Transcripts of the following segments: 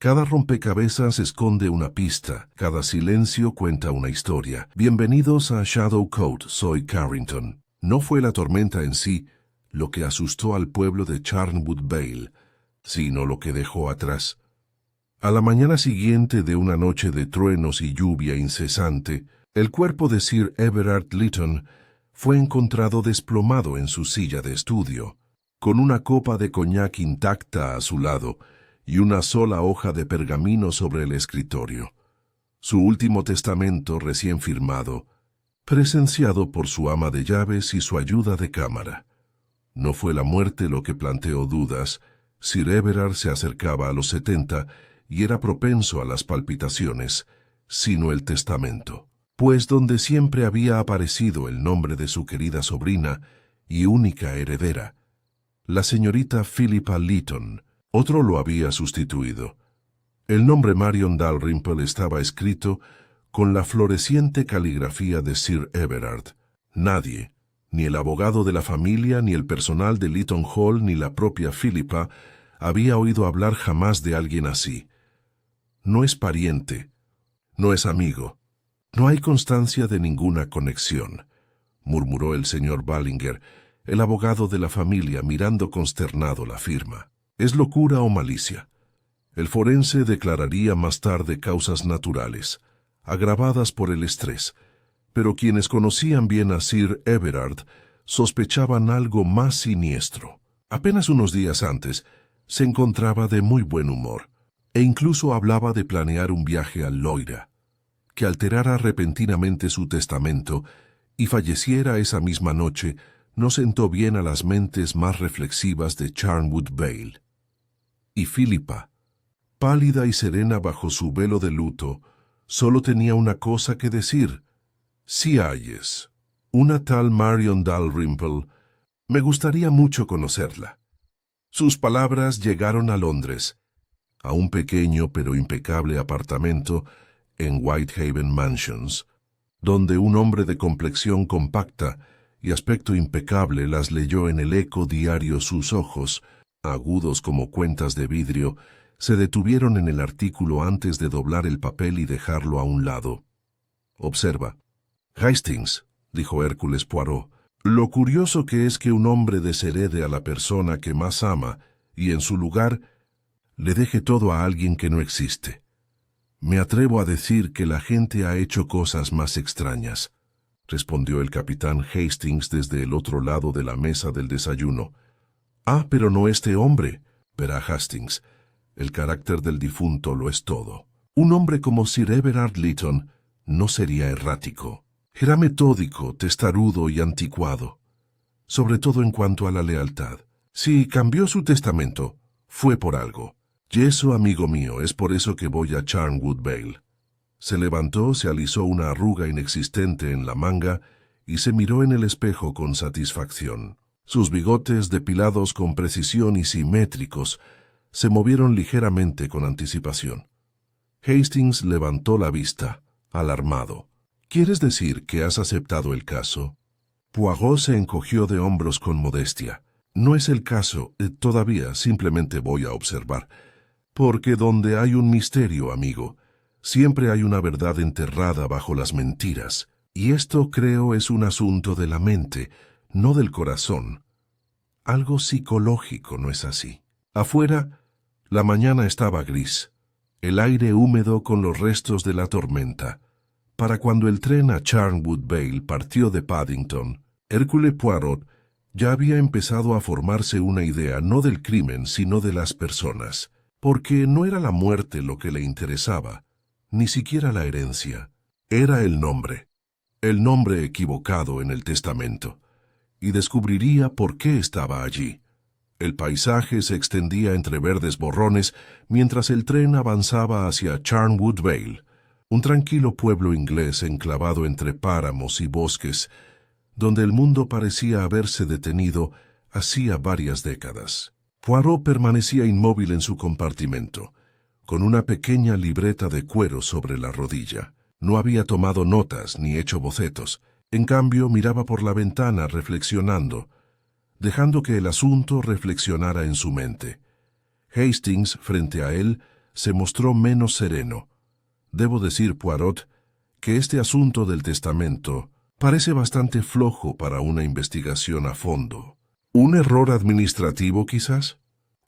Cada rompecabezas esconde una pista, cada silencio cuenta una historia. Bienvenidos a Shadow Code, soy Carrington. No fue la tormenta en sí lo que asustó al pueblo de Charnwood Vale, sino lo que dejó atrás. A la mañana siguiente de una noche de truenos y lluvia incesante, el cuerpo de Sir Everard Lytton fue encontrado desplomado en su silla de estudio, con una copa de coñac intacta a su lado y una sola hoja de pergamino sobre el escritorio. Su último testamento recién firmado, presenciado por su ama de llaves y su ayuda de cámara. No fue la muerte lo que planteó dudas. Sir Everard se acercaba a los 70 y era propenso a las palpitaciones, sino el testamento, pues donde siempre había aparecido el nombre de su querida sobrina y única heredera, la señorita Philippa Lytton, otro lo había sustituido. El nombre Marion Dalrymple estaba escrito con la floreciente caligrafía de Sir Everard. Nadie, ni el abogado de la familia, ni el personal de Lytton Hall, ni la propia Philippa, había oído hablar jamás de alguien así. No es pariente, no es amigo, no hay constancia de ninguna conexión, murmuró el señor Ballinger, el abogado de la familia, mirando consternado la firma. ¿Es locura o malicia? El forense declararía más tarde causas naturales, agravadas por el estrés, pero quienes conocían bien a Sir Everard sospechaban algo más siniestro. Apenas unos días antes, se encontraba de muy buen humor, e incluso hablaba de planear un viaje a Loira, que alterara repentinamente su testamento y falleciera esa misma noche. No sentó bien a las mentes más reflexivas de Charnwood Vale. Y Philippa, pálida y serena bajo su velo de luto, solo tenía una cosa que decir. Si hayes una tal Marion Dalrymple, me gustaría mucho conocerla. Sus palabras llegaron a Londres, a un pequeño pero impecable apartamento en Whitehaven Mansions, donde un hombre de complexión compacta y aspecto impecable las leyó en el eco diario. Sus ojos, agudos como cuentas de vidrio, se detuvieron en el artículo antes de doblar el papel y dejarlo a un lado. «Observa. Hastings», dijo Hércules Poirot, «lo curioso que es que un hombre desherede a la persona que más ama y en su lugar le deje todo a alguien que no existe. Me atrevo a decir que la gente ha hecho cosas más extrañas», respondió el capitán Hastings desde el otro lado de la mesa del desayuno. «Ah, pero no este hombre», verá Hastings. «El carácter del difunto lo es todo. Un hombre como Sir Everard Lytton no sería errático. Era metódico, testarudo y anticuado, sobre todo en cuanto a la lealtad. Si cambió su testamento, fue por algo. Y eso, amigo mío, es por eso que voy a Charnwood Vale». Se levantó, se alisó una arruga inexistente en la manga y se miró en el espejo con satisfacción. Sus bigotes, depilados con precisión y simétricos, se movieron ligeramente con anticipación. Hastings levantó la vista, alarmado. «¿Quieres decir que has aceptado el caso?» Poirot se encogió de hombros con modestia. «No es el caso, todavía, simplemente voy a observar. Porque donde hay un misterio, amigo, siempre hay una verdad enterrada bajo las mentiras, y esto, creo, es un asunto de la mente, no del corazón. Algo psicológico, ¿no es así?» Afuera, la mañana estaba gris, el aire húmedo con los restos de la tormenta. Para cuando el tren a Charnwood Vale partió de Paddington, Hércules Poirot ya había empezado a formarse una idea no del crimen, sino de las personas, porque no era la muerte lo que le interesaba, ni siquiera la herencia. Era el nombre equivocado en el testamento, y descubriría por qué estaba allí. El paisaje se extendía entre verdes borrones mientras el tren avanzaba hacia Charnwood Vale, un tranquilo pueblo inglés enclavado entre páramos y bosques, donde el mundo parecía haberse detenido hacía varias décadas. Poirot permanecía inmóvil en su compartimento, con una pequeña libreta de cuero sobre la rodilla. No había tomado notas ni hecho bocetos. En cambio, miraba por la ventana reflexionando, dejando que el asunto reflexionara en su mente. Hastings, frente a él, se mostró menos sereno. Debo decir, Poirot, que este asunto del testamento parece bastante flojo para una investigación a fondo. ¿Un error administrativo, quizás?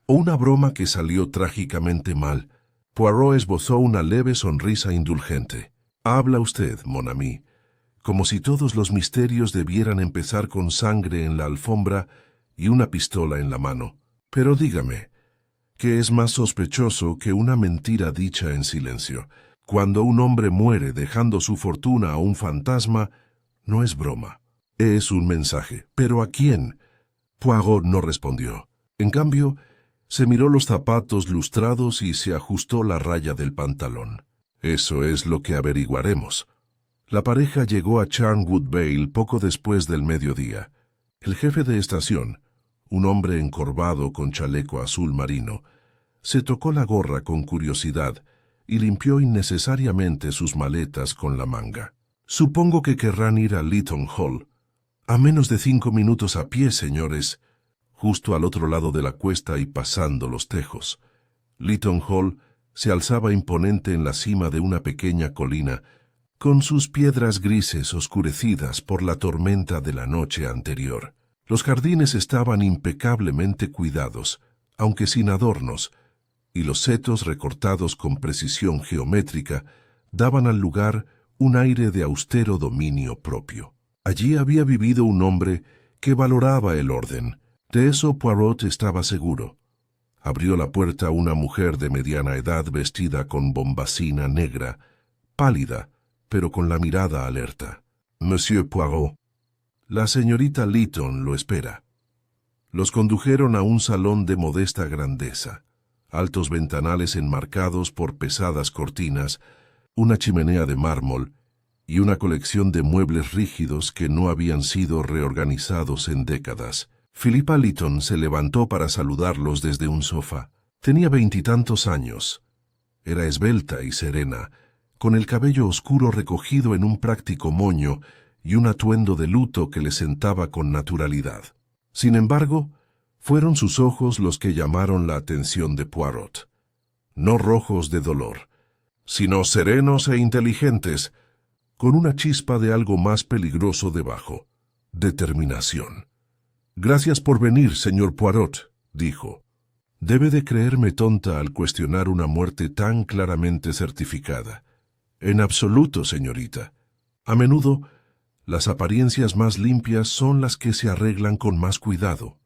¿O una broma que salió trágicamente mal? Poirot esbozó una leve sonrisa indulgente. Habla usted, mon ami, como si todos los misterios debieran empezar con sangre en la alfombra y una pistola en la mano. Pero dígame, ¿qué es más sospechoso que una mentira dicha en silencio? Cuando un hombre muere dejando su fortuna a un fantasma, no es broma. Es un mensaje. ¿Pero a quién? Poirot no respondió. En cambio, se miró los zapatos lustrados y se ajustó la raya del pantalón. Eso es lo que averiguaremos. La pareja llegó a Charnwood Vale poco después del mediodía. El jefe de estación, un hombre encorvado con chaleco azul marino, se tocó la gorra con curiosidad y limpió innecesariamente sus maletas con la manga. Supongo que querrán ir a Leaton Hall. A menos de 5 minutos a pie, señores, justo al otro lado de la cuesta y pasando los tejos. Leaton Hall se alzaba imponente en la cima de una pequeña colina, con sus piedras grises oscurecidas por la tormenta de la noche anterior. Los jardines estaban impecablemente cuidados, aunque sin adornos, y los setos recortados con precisión geométrica daban al lugar un aire de austero dominio propio. Allí había vivido un hombre que valoraba el orden. De eso Poirot estaba seguro. Abrió la puerta una mujer de mediana edad vestida con bombacina negra, pálida, pero con la mirada alerta. «Monsieur Poirot, la señorita Leaton lo espera». Los condujeron a un salón de modesta grandeza. Altos ventanales enmarcados por pesadas cortinas, una chimenea de mármol y una colección de muebles rígidos que no habían sido reorganizados en décadas. Philippa Leaton se levantó para saludarlos desde un sofá. Tenía 20 y tantos años. Era esbelta y serena, con el cabello oscuro recogido en un práctico moño y un atuendo de luto que le sentaba con naturalidad. Sin embargo, fueron sus ojos los que llamaron la atención de Poirot. No rojos de dolor, sino serenos e inteligentes, con una chispa de algo más peligroso debajo: determinación. «Gracias por venir, señor Poirot», dijo. «Debe de creerme tonta al cuestionar una muerte tan claramente certificada». «En absoluto, señorita. A menudo, las apariencias más limpias son las que se arreglan con más cuidado»,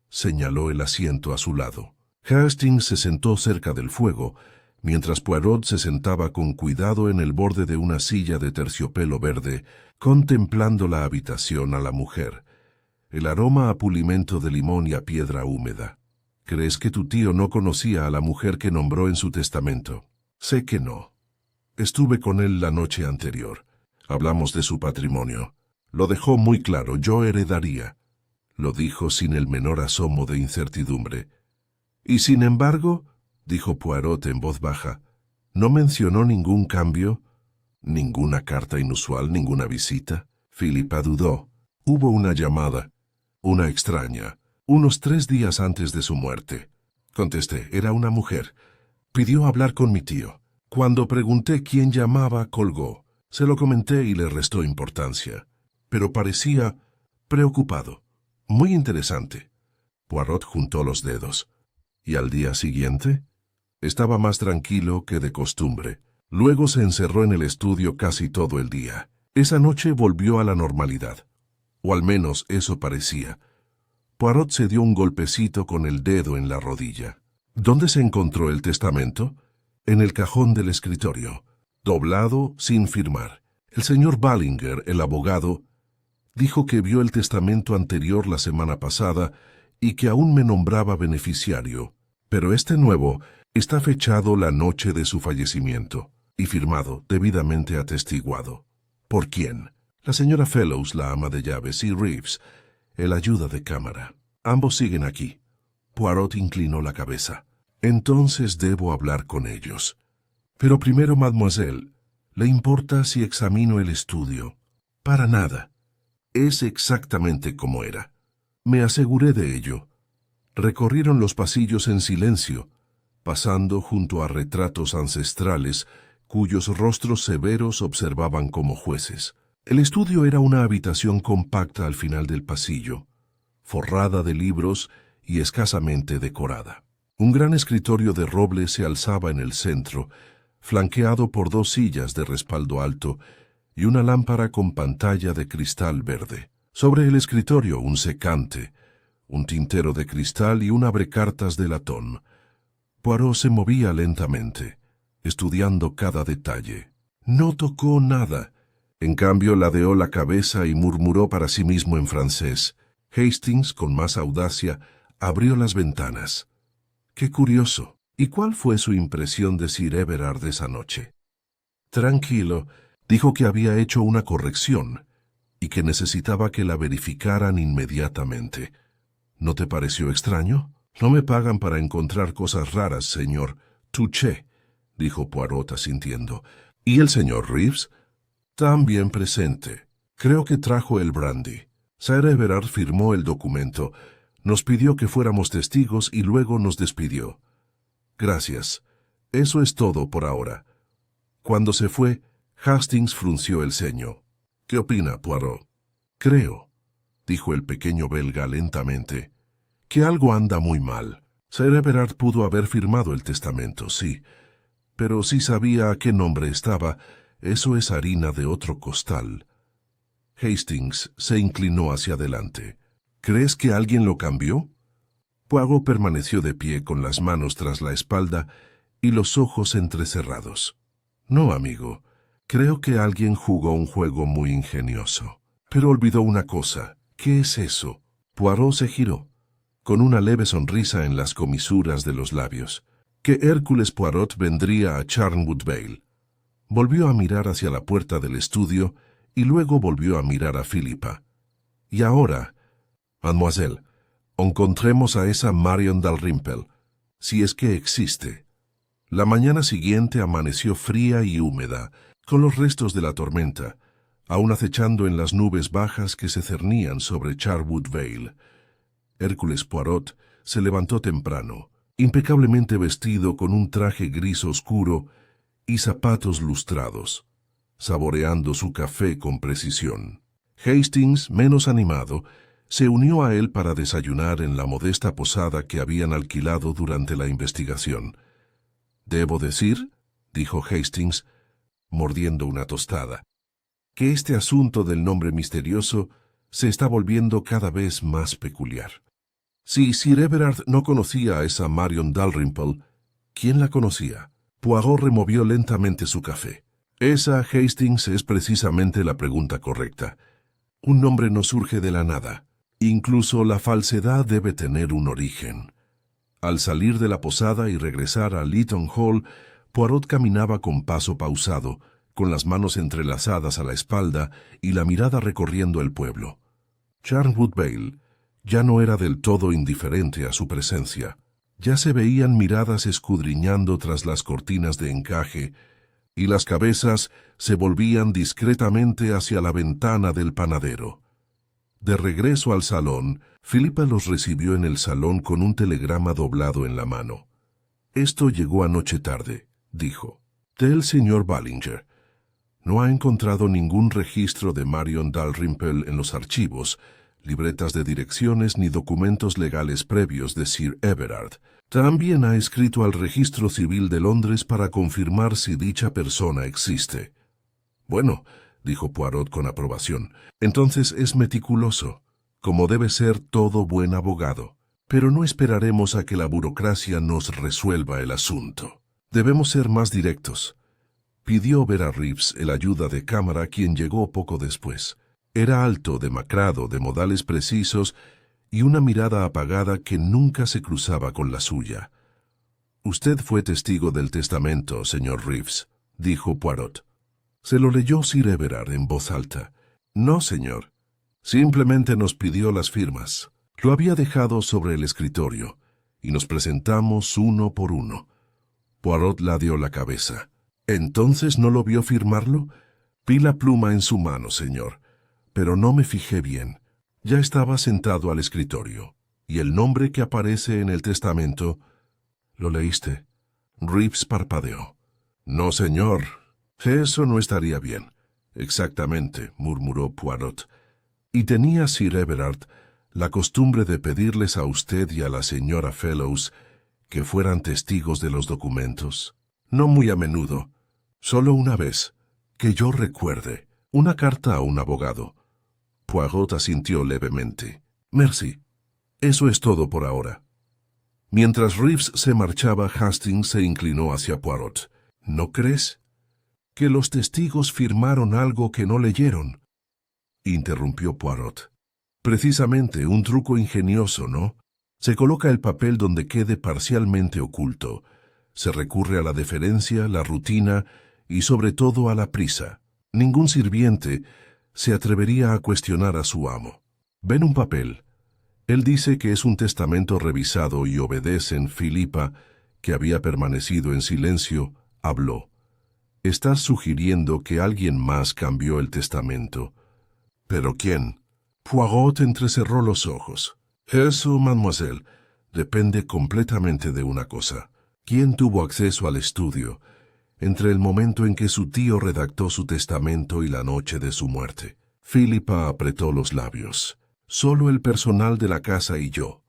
señaló el asiento a su lado. Hastings se sentó cerca del fuego, mientras Poirot se sentaba con cuidado en el borde de una silla de terciopelo verde, contemplando la habitación a la mujer. El aroma a pulimento de limón y a piedra húmeda. «¿Crees que tu tío no conocía a la mujer que nombró en su testamento?» «Sé que no. Estuve con él la noche anterior. Hablamos de su patrimonio. Lo dejó muy claro, yo heredaría». Lo dijo sin el menor asomo de incertidumbre. «Y sin embargo», dijo Poirot en voz baja, «¿no mencionó ningún cambio? ¿Ninguna carta inusual, ninguna visita?» Philippa dudó. «Hubo una llamada, una extraña, unos 3 días antes de su muerte». Contesté. «Era una mujer. Pidió hablar con mi tío. Cuando pregunté quién llamaba, colgó. Se lo comenté y le restó importancia. Pero parecía preocupado. Muy interesante». Poirot juntó los dedos. «¿Y al día siguiente?» Estaba más tranquilo que de costumbre. Luego se encerró en el estudio casi todo el día. Esa noche volvió a la normalidad. O al menos eso parecía. Poirot se dio un golpecito con el dedo en la rodilla. «¿Dónde se encontró el testamento?» «En el cajón del escritorio, doblado, sin firmar. El señor Ballinger, el abogado, dijo que vio el testamento anterior la semana pasada y que aún me nombraba beneficiario, pero este nuevo está fechado la noche de su fallecimiento y firmado, debidamente atestiguado». «¿Por quién?» «La señora Fellows, la ama de llaves, y Reeves, el ayuda de cámara. Ambos siguen aquí». Poirot inclinó la cabeza. «Entonces debo hablar con ellos. Pero primero, mademoiselle, ¿le importa si examino el estudio?» «Para nada. Es exactamente como era. Me aseguré de ello». Recorrieron los pasillos en silencio, pasando junto a retratos ancestrales cuyos rostros severos observaban como jueces. El estudio era una habitación compacta al final del pasillo, forrada de libros y escasamente decorada. Un gran escritorio de roble se alzaba en el centro, flanqueado por 2 sillas de respaldo alto y una lámpara con pantalla de cristal verde. Sobre el escritorio un secante, un tintero de cristal y un abrecartas de latón. Poirot se movía lentamente, estudiando cada detalle. No tocó nada. En cambio, ladeó la cabeza y murmuró para sí mismo en francés. Hastings, con más audacia, abrió las ventanas. ¡Qué curioso! ¿Y cuál fue su impresión de Sir Everard esa noche? Tranquilo, dijo que había hecho una corrección y que necesitaba que la verificaran inmediatamente. ¿No te pareció extraño? No me pagan para encontrar cosas raras, señor. Touché, dijo Poirot asintiendo. ¿Y el señor Reeves? También presente. Creo que trajo el brandy. Sir Everard firmó el documento, nos pidió que fuéramos testigos y luego nos despidió. Gracias. Eso es todo por ahora. Cuando se fue, Hastings frunció el ceño. ¿Qué opina, Poirot? Creo, dijo el pequeño belga lentamente, que algo anda muy mal. Sir Everard pudo haber firmado el testamento, sí, pero si sabía a qué nombre estaba, eso es harina de otro costal. Hastings se inclinó hacia adelante. ¿Crees que alguien lo cambió? Poirot permaneció de pie con las manos tras la espalda y los ojos entrecerrados. No, amigo, creo que alguien jugó un juego muy ingenioso. Pero olvidó una cosa. ¿Qué es eso? Poirot se giró, con una leve sonrisa en las comisuras de los labios. Que Hércules Poirot vendría a Charnwood Vale. Volvió a mirar hacia la puerta del estudio y luego volvió a mirar a Philippa. Y ahora, mademoiselle, encontremos a esa Marion Dalrymple, si es que existe. La mañana siguiente amaneció fría y húmeda, con los restos de la tormenta, aún acechando en las nubes bajas que se cernían sobre Charnwood Vale. Hércules Poirot se levantó temprano, impecablemente vestido con un traje gris oscuro y zapatos lustrados, saboreando su café con precisión. Hastings, menos animado, se unió a él para desayunar en la modesta posada que habían alquilado durante la investigación. «Debo decir», dijo Hastings, mordiendo una tostada, «que este asunto del nombre misterioso se está volviendo cada vez más peculiar. Si Sir Everard no conocía a esa Marion Dalrymple, ¿quién la conocía?» Poirot removió lentamente su café. Esa, Hastings, es precisamente la pregunta correcta. Un nombre no surge de la nada. Incluso la falsedad debe tener un origen. Al salir de la posada y regresar a Leaton Hall, Poirot caminaba con paso pausado, con las manos entrelazadas a la espalda y la mirada recorriendo el pueblo. Charnwood Vale ya no era del todo indiferente a su presencia. Ya se veían miradas escudriñando tras las cortinas de encaje, y las cabezas se volvían discretamente hacia la ventana del panadero. De regreso al salón, Philippa los recibió en el salón con un telegrama doblado en la mano. «Esto llegó anoche tarde», dijo. «Del señor Ballinger. No ha encontrado ningún registro de Marion Dalrymple en los archivos, libretas de direcciones ni documentos legales previos de Sir Everard. También ha escrito al Registro Civil de Londres para confirmar si dicha persona existe». «Bueno», dijo Poirot con aprobación, «entonces es meticuloso, como debe ser todo buen abogado. Pero no esperaremos a que la burocracia nos resuelva el asunto. Debemos ser más directos». Pidió ver a Reeves, el ayuda de cámara, quien llegó poco después. Era alto, demacrado, de modales precisos y una mirada apagada que nunca se cruzaba con la suya. «Usted fue testigo del testamento, señor Reeves», dijo Poirot. Se lo leyó Sir Everard en voz alta. «No, señor. Simplemente nos pidió las firmas. Lo había dejado sobre el escritorio, y nos presentamos uno por uno». Poirot ladeó la cabeza. «¿Entonces no lo vio firmarlo?» «Vi la pluma en su mano, señor, pero no me fijé bien. Ya estaba sentado al escritorio, y el nombre que aparece en el testamento...» «¿Lo leíste?» Reeves parpadeó. No, señor. Eso no estaría bien. Exactamente, murmuró Poirot. Y tenía Sir Everard la costumbre de pedirles a usted y a la señora Fellows que fueran testigos de los documentos. No muy a menudo, solo una vez, que yo recuerde, una carta a un abogado. Poirot asintió levemente. Merci. Eso es todo por ahora. Mientras Reeves se marchaba, Hastings se inclinó hacia Poirot. ¿No crees que los testigos firmaron algo que no leyeron?, interrumpió Poirot. Precisamente un truco ingenioso, ¿no? Se coloca el papel donde quede parcialmente oculto. Se recurre a la deferencia, la rutina y sobre todo a la prisa. Ningún sirviente se atrevería a cuestionar a su amo. Ven un papel. Él dice que es un testamento revisado y obedecen. Philippa, que había permanecido en silencio, habló. Estás sugiriendo que alguien más cambió el testamento. ¿Pero quién? Poirot entrecerró los ojos. Eso, mademoiselle, depende completamente de una cosa. ¿Quién tuvo acceso al estudio entre el momento en que su tío redactó su testamento y la noche de su muerte? Philippa apretó los labios. Solo el personal de la casa y yo.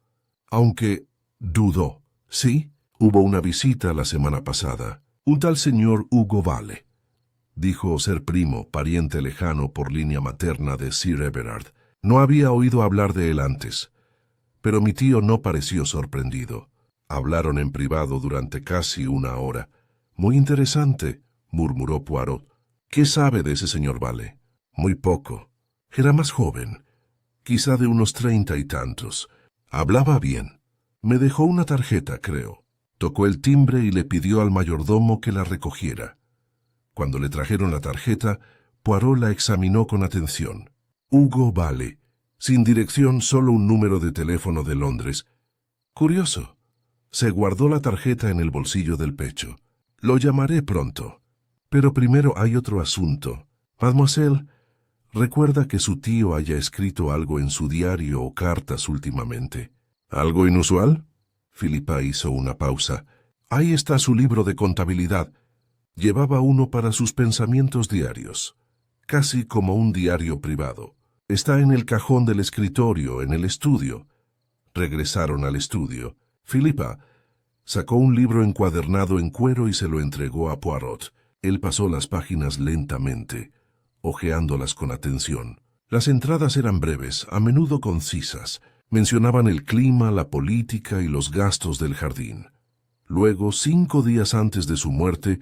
Aunque dudó. Sí, hubo una visita la semana pasada. Un tal señor Hugo Vale, dijo ser primo, pariente lejano por línea materna de Sir Everard. No había oído hablar de él antes, pero mi tío no pareció sorprendido. Hablaron en privado durante casi una hora. Muy interesante, murmuró Poirot. ¿Qué sabe de ese señor Vale? Muy poco. Era más joven, quizá de unos 30 y tantos. Hablaba bien. Me dejó una tarjeta, creo. Tocó el timbre y le pidió al mayordomo que la recogiera. Cuando le trajeron la tarjeta, Poirot la examinó con atención. Hugo Vale, sin dirección, solo un número de teléfono de Londres. Curioso. Se guardó la tarjeta en el bolsillo del pecho. Lo llamaré pronto. Pero primero hay otro asunto. Mademoiselle, ¿recuerda que su tío haya escrito algo en su diario o cartas últimamente? ¿Algo inusual? Philippa hizo una pausa. Ahí está su libro de contabilidad. Llevaba uno para sus pensamientos diarios, casi como un diario privado. Está en el cajón del escritorio, en el estudio. Regresaron al estudio. Philippa sacó un libro encuadernado en cuero y se lo entregó a Poirot. Él pasó las páginas lentamente, hojeándolas con atención. Las entradas eran breves, a menudo concisas. Mencionaban el clima, la política y los gastos del jardín. Luego, 5 días antes de su muerte,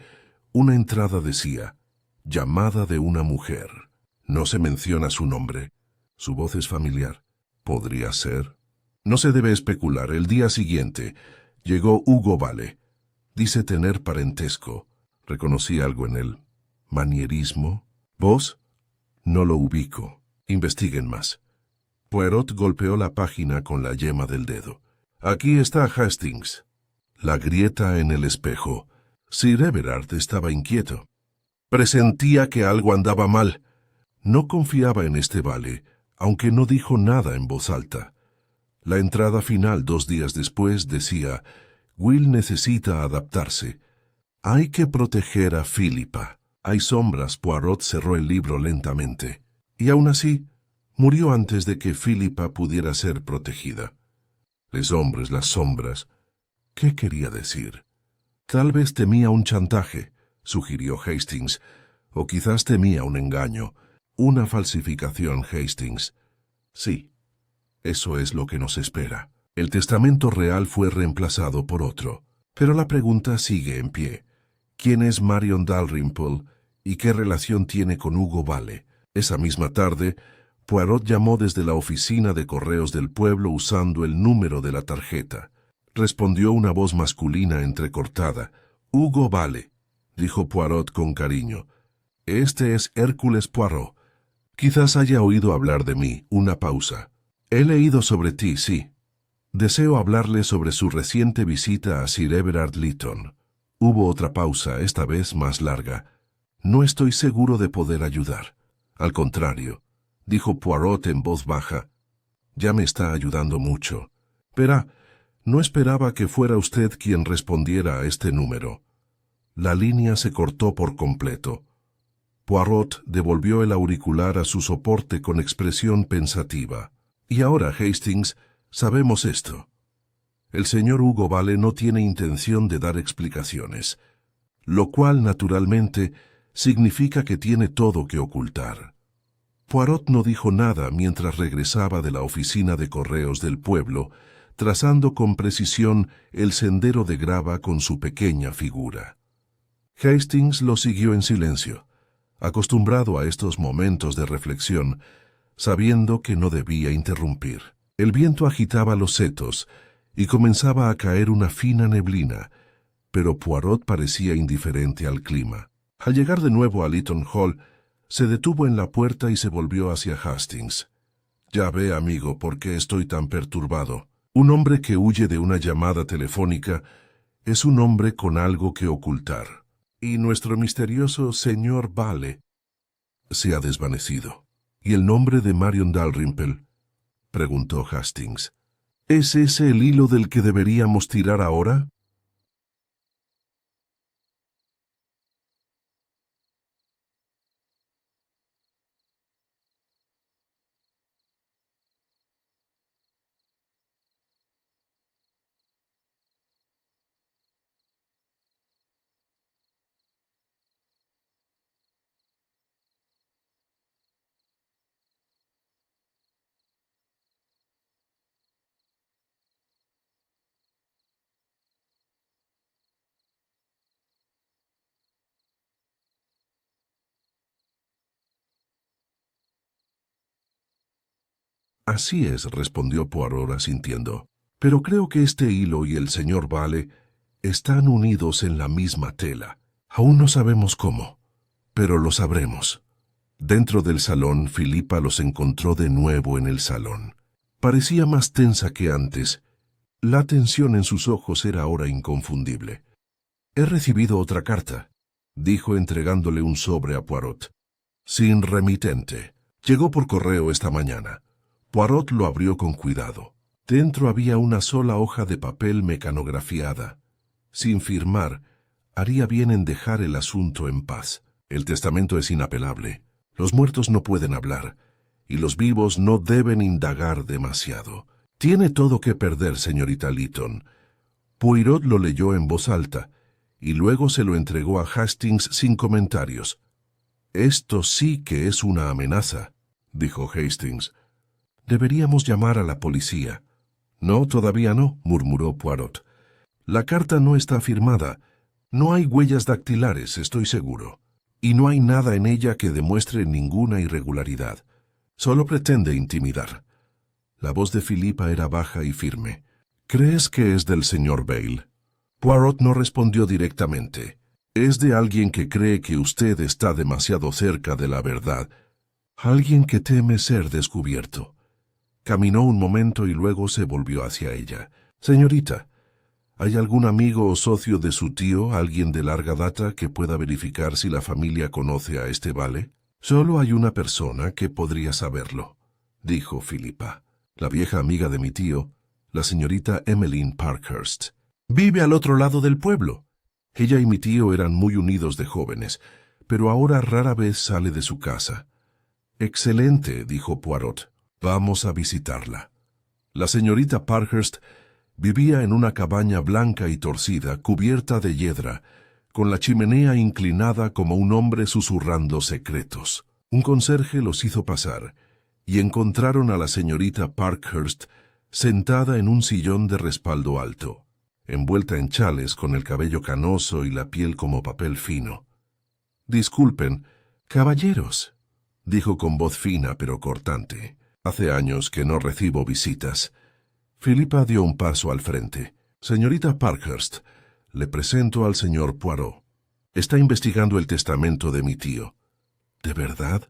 una entrada decía, llamada de una mujer. No se menciona su nombre. Su voz es familiar. ¿Podría ser? No se debe especular. El día siguiente llegó Hugo Vale. Dice tener parentesco. Reconocí algo en él. ¿Manierismo? ¿Vos? No lo ubico. Investiguen más. Poirot golpeó la página con la yema del dedo. Aquí está Hastings. La grieta en el espejo. Sir Everard estaba inquieto. Presentía que algo andaba mal. No confiaba en este Vale, aunque no dijo nada en voz alta. La entrada final 2 días después decía, Will necesita adaptarse. Hay que proteger a Philippa. Hay sombras. Poirot cerró el libro lentamente. Y aún así, murió antes de que Philippa pudiera ser protegida. Los hombres, las sombras. ¿Qué quería decir? Tal vez temía un chantaje, sugirió Hastings, o quizás temía un engaño, una falsificación. Hastings. Sí, eso es lo que nos espera. El testamento real fue reemplazado por otro, pero la pregunta sigue en pie. ¿Quién es Marion Dalrymple y qué relación tiene con Hugo Vale? Esa misma tarde, Poirot llamó desde la oficina de correos del pueblo usando el número de la tarjeta. Respondió una voz masculina entrecortada. Hugo Vale, dijo Poirot con cariño. Este es Hércules Poirot. Quizás haya oído hablar de mí. Una pausa. He leído sobre ti, sí. Deseo hablarle sobre su reciente visita a Sir Everard Lytton. Hubo otra pausa, esta vez más larga. No estoy seguro de poder ayudar. Al contrario, dijo Poirot en voz baja. Ya me está ayudando mucho. Verá, No esperaba que fuera usted quien respondiera a este número. La línea se cortó por completo. Poirot devolvió el auricular a su soporte con expresión pensativa. Y ahora, Hastings, sabemos esto. El señor Hugo Vale no tiene intención de dar explicaciones, lo cual, naturalmente, significa que tiene todo que ocultar. Poirot no dijo nada mientras regresaba de la oficina de correos del pueblo, trazando con precisión el sendero de grava con su pequeña figura. Hastings lo siguió en silencio, acostumbrado a estos momentos de reflexión, sabiendo que no debía interrumpir. El viento agitaba los setos y comenzaba a caer una fina neblina, pero Poirot parecía indiferente al clima. Al llegar de nuevo a Lytton Hall, se detuvo en la puerta y se volvió hacia Hastings. «Ya ve, amigo, por qué estoy tan perturbado. Un hombre que huye de una llamada telefónica es un hombre con algo que ocultar. Y nuestro misterioso señor Vale se ha desvanecido». «¿Y el nombre de Marion Dalrymple?», preguntó Hastings. «¿Es ese el hilo del que deberíamos tirar ahora?» «Así es», respondió Poirot asintiendo. «Pero creo que este hilo y el señor Vale están unidos en la misma tela. Aún no sabemos cómo, pero lo sabremos». Dentro del salón, Philippa los encontró de nuevo en el salón. Parecía más tensa que antes. La tensión en sus ojos era ahora inconfundible. «He recibido otra carta», dijo entregándole un sobre a Poirot. «Sin remitente. Llegó por correo esta mañana». Poirot lo abrió con cuidado. Dentro había una sola hoja de papel mecanografiada. Sin firmar, haría bien en dejar el asunto en paz. El testamento es inapelable. Los muertos no pueden hablar, y los vivos no deben indagar demasiado. Tiene todo que perder, señorita Lytton. Poirot lo leyó en voz alta, y luego se lo entregó a Hastings sin comentarios. «Esto sí que es una amenaza», dijo Hastings. «Deberíamos llamar a la policía». «No, todavía no», murmuró Poirot. «La carta no está firmada. No hay huellas dactilares, estoy seguro. Y no hay nada en ella que demuestre ninguna irregularidad. Solo pretende intimidar». La voz de Philippa era baja y firme. «¿Crees que es del señor Bayle?» Poirot no respondió directamente. «Es de alguien que cree que usted está demasiado cerca de la verdad. Alguien que teme ser descubierto». Caminó un momento y luego se volvió hacia ella. «Señorita, ¿hay algún amigo o socio de su tío, alguien de larga data, que pueda verificar si la familia conoce a este Vale?» «Solo hay una persona que podría saberlo», dijo Philippa. «La vieja amiga de mi tío, la señorita Emmeline Parkhurst. Vive al otro lado del pueblo. Ella y mi tío eran muy unidos de jóvenes, pero ahora rara vez sale de su casa». «Excelente», dijo Poirot. «Vamos a visitarla». La señorita Parkhurst vivía en una cabaña blanca y torcida, cubierta de hiedra, con la chimenea inclinada como un hombre susurrando secretos. Un conserje los hizo pasar, y encontraron a la señorita Parkhurst sentada en un sillón de respaldo alto, envuelta en chales con el cabello canoso y la piel como papel fino. «Disculpen, caballeros», dijo con voz fina pero cortante. «Hace años que no recibo visitas». Philippa dio un paso al frente. «Señorita Parkhurst, le presento al señor Poirot. Está investigando el testamento de mi tío». «¿De verdad?»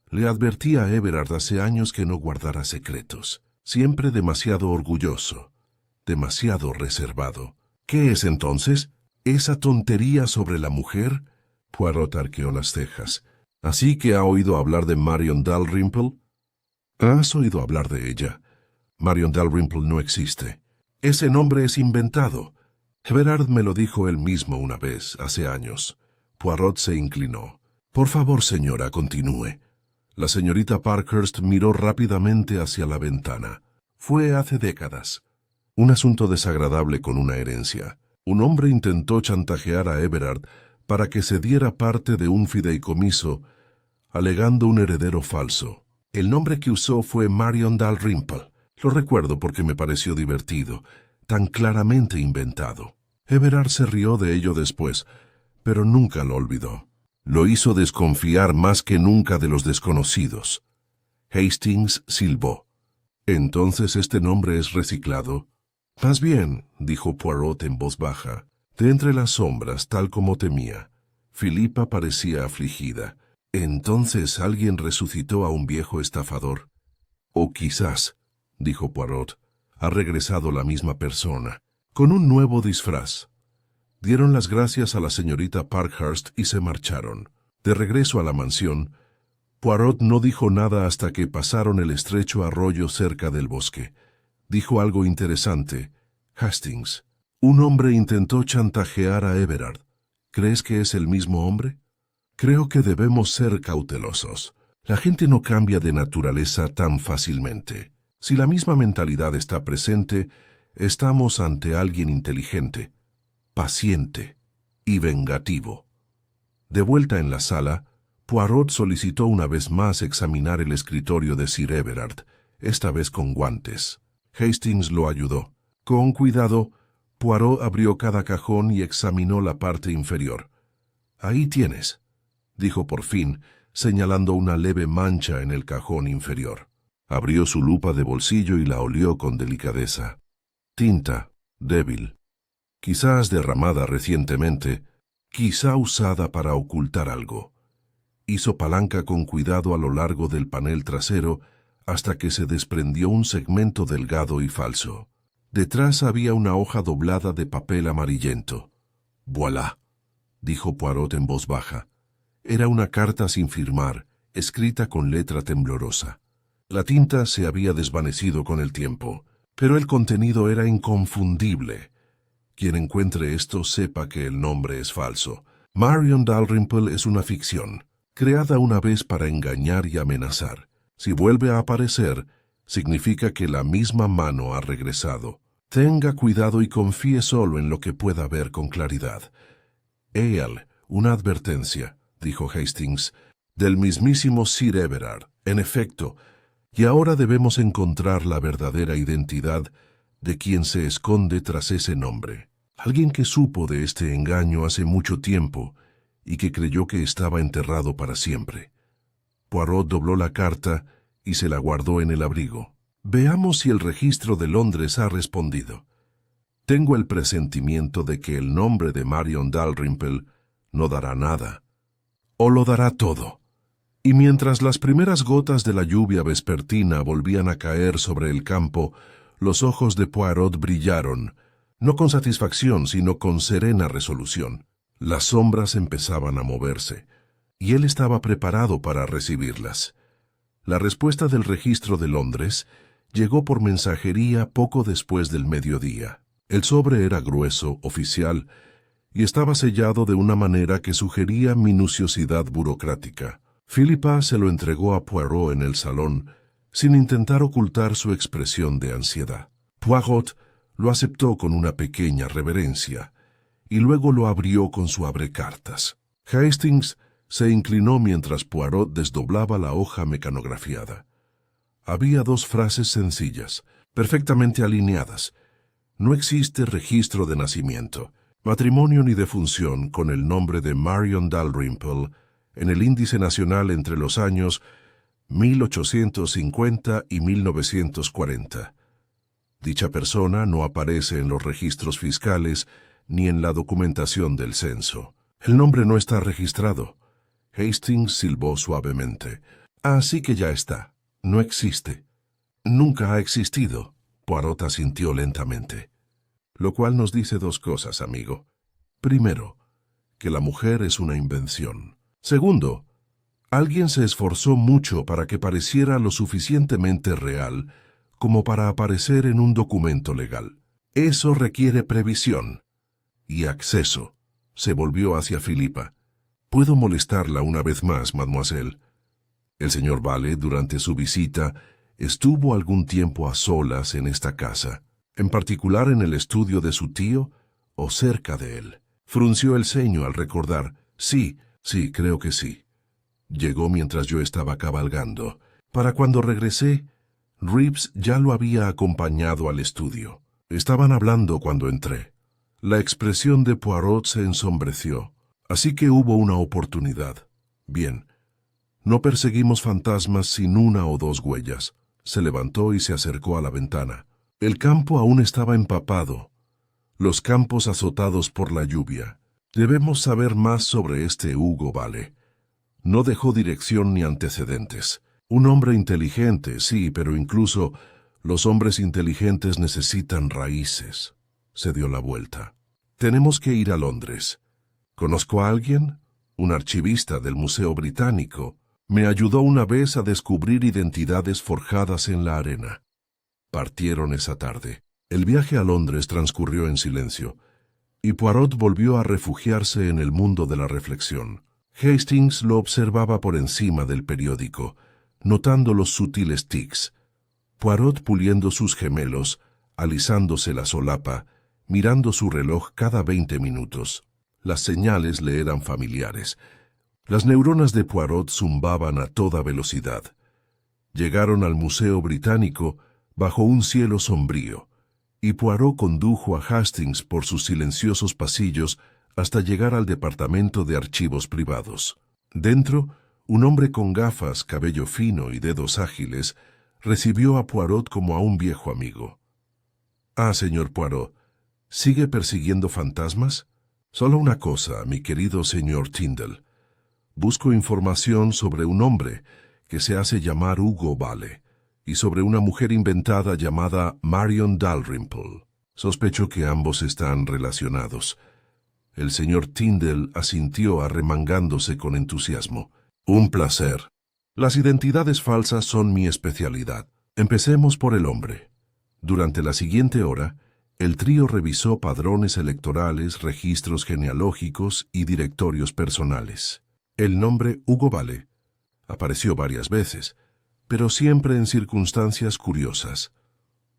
Le advertí a Everard hace años que no guardara secretos. Siempre demasiado orgulloso, demasiado reservado. «¿Qué es entonces? ¿Esa tontería sobre la mujer?» Poirot arqueó las cejas. «¿Así que ha oído hablar de Marion Dalrymple?» «¿Has oído hablar de ella? Marion Dalrymple no existe». Ese nombre es inventado. Everard me lo dijo él mismo una vez, hace años. Poirot se inclinó. Por favor, señora, continúe. La señorita Parkhurst miró rápidamente hacia la ventana. Fue hace décadas. Un asunto desagradable con una herencia. Un hombre intentó chantajear a Everard para que se diera parte de un fideicomiso, alegando un heredero falso. El nombre que usó fue Marion Dalrymple. Lo recuerdo porque me pareció divertido, tan claramente inventado. Everard se rió de ello después, pero nunca lo olvidó. Lo hizo desconfiar más que nunca de los desconocidos. Hastings silbó. ¿Entonces este nombre es reciclado? Más bien, dijo Poirot en voz baja, de entre las sombras, tal como temía. Philippa parecía afligida. ¿Entonces alguien resucitó a un viejo estafador? O quizás, dijo Poirot, ha regresado la misma persona, con un nuevo disfraz. Dieron las gracias a la señorita Parkhurst y se marcharon. De regreso a la mansión, Poirot no dijo nada hasta que pasaron el estrecho arroyo cerca del bosque. Dijo algo interesante. Hastings, un hombre intentó chantajear a Everard. ¿Crees que es el mismo hombre? Creo que debemos ser cautelosos. La gente no cambia de naturaleza tan fácilmente. Si la misma mentalidad está presente, estamos ante alguien inteligente, paciente y vengativo. De vuelta en la sala, Poirot solicitó una vez más examinar el escritorio de Sir Everard, esta vez con guantes. Hastings lo ayudó. Con cuidado, Poirot abrió cada cajón y examinó la parte inferior. «Ahí tienes», dijo por fin, señalando una leve mancha en el cajón inferior. Abrió su lupa de bolsillo y la olió con delicadeza. Tinta, débil. Quizás derramada recientemente, quizá usada para ocultar algo. Hizo palanca con cuidado a lo largo del panel trasero hasta que se desprendió un segmento delgado y falso. Detrás había una hoja doblada de papel amarillento. «Voilà», dijo Poirot en voz baja. Era una carta sin firmar, escrita con letra temblorosa. La tinta se había desvanecido con el tiempo, pero el contenido era inconfundible. Quien encuentre esto sepa que el nombre es falso. Marion Dalrymple es una ficción, creada una vez para engañar y amenazar. Si vuelve a aparecer, significa que la misma mano ha regresado. Tenga cuidado y confíe solo en lo que pueda ver con claridad. «Él, una advertencia», dijo Hastings, «del mismísimo Sir Everard. En efecto, y ahora debemos encontrar la verdadera identidad de quien se esconde tras ese nombre. Alguien que supo de este engaño hace mucho tiempo y que creyó que estaba enterrado para siempre». Poirot dobló la carta y se la guardó en el abrigo. «Veamos si el registro de Londres ha respondido. Tengo el presentimiento de que el nombre de Marion Dalrymple no dará nada, o lo dará todo». Y mientras las primeras gotas de la lluvia vespertina volvían a caer sobre el campo, los ojos de Poirot brillaron, no con satisfacción, sino con serena resolución. Las sombras empezaban a moverse, y él estaba preparado para recibirlas. La respuesta del registro de Londres llegó por mensajería poco después del mediodía. El sobre era grueso, oficial, y estaba sellado de una manera que sugería minuciosidad burocrática. Philippa se lo entregó a Poirot en el salón, sin intentar ocultar su expresión de ansiedad. Poirot lo aceptó con una pequeña reverencia, y luego lo abrió con su abrecartas. Hastings se inclinó mientras Poirot desdoblaba la hoja mecanografiada. Había dos frases sencillas, perfectamente alineadas. No existe registro de nacimiento, matrimonio ni defunción con el nombre de Marion Dalrymple en el índice nacional entre los años 1850 y 1940. Dicha persona no aparece en los registros fiscales ni en la documentación del censo. El nombre no está registrado. Hastings silbó suavemente. Así que ya está. No existe. Nunca ha existido. Poirot asintió lentamente. Lo cual nos dice dos cosas, amigo. Primero, que la mujer es una invención. Segundo, alguien se esforzó mucho para que pareciera lo suficientemente real como para aparecer en un documento legal. Eso requiere previsión y acceso. Se volvió hacia Filipa. ¿Puedo molestarla una vez más, mademoiselle? El señor Vale, durante su visita, estuvo algún tiempo a solas en esta casa, en particular en el estudio de su tío o cerca de él. Frunció el ceño al recordar. Sí, creo que sí. Llegó mientras yo estaba cabalgando. Para cuando regresé, Reeves ya lo había acompañado al estudio. Estaban hablando cuando entré. La expresión de Poirot se ensombreció. Así que hubo una oportunidad. Bien. No perseguimos fantasmas sin una o dos huellas. Se levantó y se acercó a la ventana. El campo aún estaba empapado. Los campos azotados por la lluvia. Debemos saber más sobre este Hugo Vale. No dejó dirección ni antecedentes. Un hombre inteligente, sí, pero incluso los hombres inteligentes necesitan raíces. Se dio la vuelta. Tenemos que ir a Londres. ¿Conozco a alguien? Un archivista del Museo Británico. Me ayudó una vez a descubrir identidades forjadas en la arena. Partieron esa tarde. El viaje a Londres transcurrió en silencio, y Poirot volvió a refugiarse en el mundo de la reflexión. Hastings lo observaba por encima del periódico, notando los sutiles tics. Poirot puliendo sus gemelos, alisándose la solapa, mirando su reloj cada 20 minutos. Las señales le eran familiares. Las neuronas de Poirot zumbaban a toda velocidad. Llegaron al Museo Británico bajo un cielo sombrío, y Poirot condujo a Hastings por sus silenciosos pasillos hasta llegar al departamento de archivos privados. Dentro, un hombre con gafas, cabello fino y dedos ágiles recibió a Poirot como a un viejo amigo. «Ah, señor Poirot, ¿sigue persiguiendo fantasmas?» «Solo una cosa, mi querido señor Tyndall. Busco información sobre un hombre que se hace llamar Hugo Vale y sobre una mujer inventada llamada Marion Dalrymple. Sospecho que ambos están relacionados». El señor Tyndall asintió arremangándose con entusiasmo. «Un placer. Las identidades falsas son mi especialidad. Empecemos por el hombre». Durante la siguiente hora, el trío revisó padrones electorales, registros genealógicos y directorios personales. El nombre Hugo Vale apareció varias veces, pero siempre en circunstancias curiosas.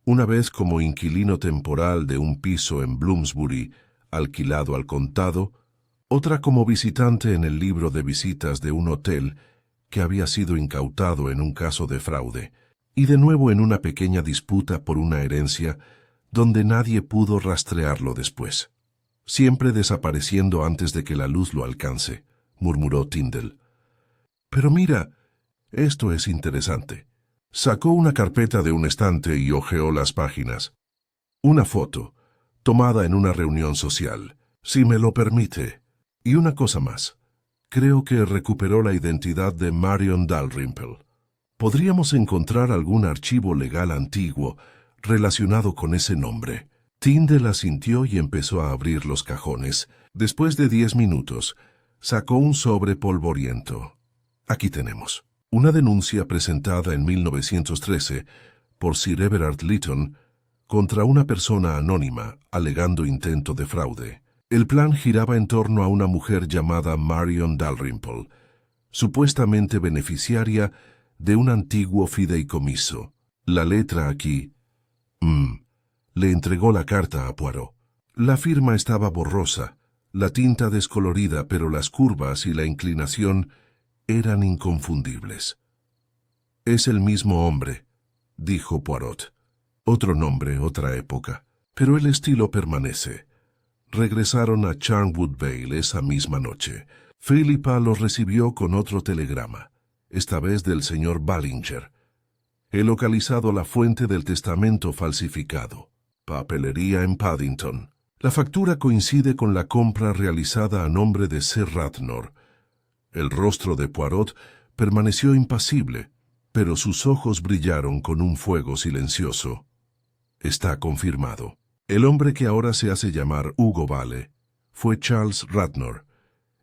Una vez como inquilino temporal de un piso en Bloomsbury, alquilado al contado, otra como visitante en el libro de visitas de un hotel que había sido incautado en un caso de fraude, y de nuevo en una pequeña disputa por una herencia donde nadie pudo rastrearlo después. «Siempre desapareciendo antes de que la luz lo alcance», murmuró Tyndall. «Pero mira, esto es interesante». Sacó una carpeta de un estante y hojeó las páginas. Una foto, tomada en una reunión social, si me lo permite. Y una cosa más. Creo que recuperó la identidad de Marion Dalrymple. ¿Podríamos encontrar algún archivo legal antiguo relacionado con ese nombre? Tyndall asintió y empezó a abrir los cajones. Después de 10 minutos, sacó un sobre polvoriento. Aquí tenemos. Una denuncia presentada en 1913 por Sir Everard Lytton contra una persona anónima alegando intento de fraude. El plan giraba en torno a una mujer llamada Marion Dalrymple, supuestamente beneficiaria de un antiguo fideicomiso. La letra aquí... Le entregó la carta a Poirot. La firma estaba borrosa, la tinta descolorida, pero las curvas y la inclinación eran inconfundibles. «Es el mismo hombre», dijo Poirot. «Otro nombre, otra época, pero el estilo permanece». Regresaron a Charnwood Vale esa misma noche. Philippa los recibió con otro telegrama, esta vez del señor Ballinger. He localizado la fuente del testamento falsificado. Papelería en Paddington. La factura coincide con la compra realizada a nombre de Sir Rathnor. El rostro de Poirot permaneció impasible, pero sus ojos brillaron con un fuego silencioso. Está confirmado. El hombre que ahora se hace llamar Hugo Vale fue Charles Rathnor,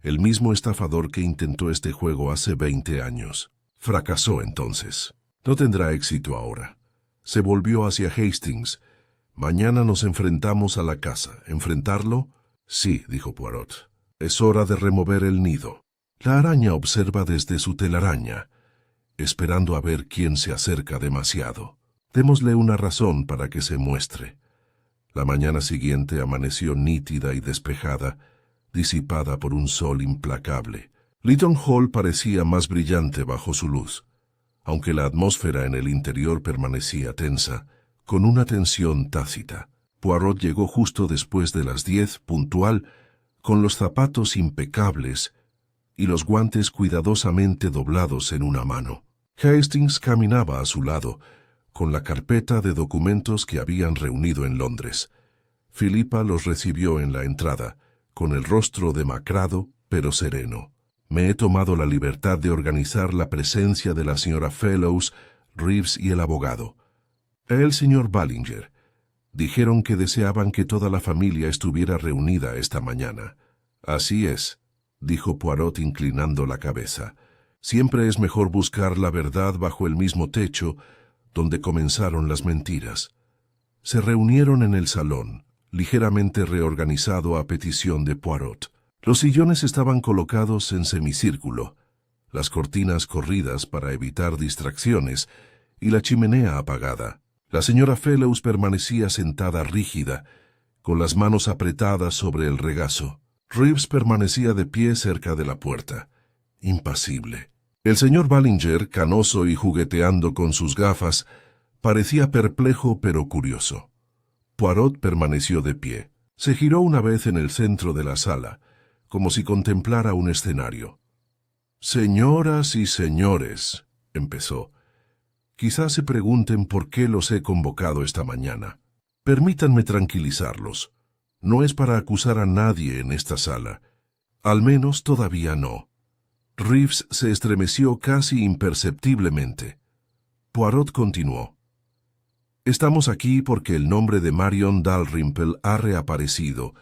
el mismo estafador que intentó este juego hace 20 años. Fracasó entonces. No tendrá éxito ahora. Se volvió hacia Hastings, Mañana nos enfrentamos a la casa. ¿Enfrentarlo? Sí, dijo Poirot. Es hora de remover el nido. La araña observa desde su telaraña, esperando a ver quién se acerca demasiado. Démosle una razón para que se muestre. La mañana siguiente amaneció nítida y despejada, disipada por un sol implacable. Lytton Hall parecía más brillante bajo su luz, aunque la atmósfera en el interior permanecía tensa, con una tensión tácita. Poirot llegó justo después de las 10, puntual, con los zapatos impecables y los guantes cuidadosamente doblados en una mano. Hastings caminaba a su lado, con la carpeta de documentos que habían reunido en Londres. Philippa los recibió en la entrada, con el rostro demacrado, pero sereno. Me he tomado la libertad de organizar la presencia de la señora Fellows, Reeves y el abogado. El señor Ballinger. Dijeron que deseaban que toda la familia estuviera reunida esta mañana. Así es, dijo Poirot inclinando la cabeza. Siempre es mejor buscar la verdad bajo el mismo techo donde comenzaron las mentiras. Se reunieron en el salón, ligeramente reorganizado a petición de Poirot. Los sillones estaban colocados en semicírculo, las cortinas corridas para evitar distracciones y la chimenea apagada. La señora Fellows permanecía sentada rígida, con las manos apretadas sobre el regazo. Reeves permanecía de pie cerca de la puerta, impasible. El señor Ballinger, canoso y jugueteando con sus gafas, parecía perplejo pero curioso. Poirot permaneció de pie. Se giró una vez en el centro de la sala, como si contemplara un escenario. «Señoras y señores», empezó, «quizás se pregunten por qué los he convocado esta mañana. Permítanme tranquilizarlos. No es para acusar a nadie en esta sala. Al menos todavía no». Reeves se estremeció casi imperceptiblemente. Poirot continuó. «Estamos aquí porque el nombre de Marion Dalrymple ha reaparecido,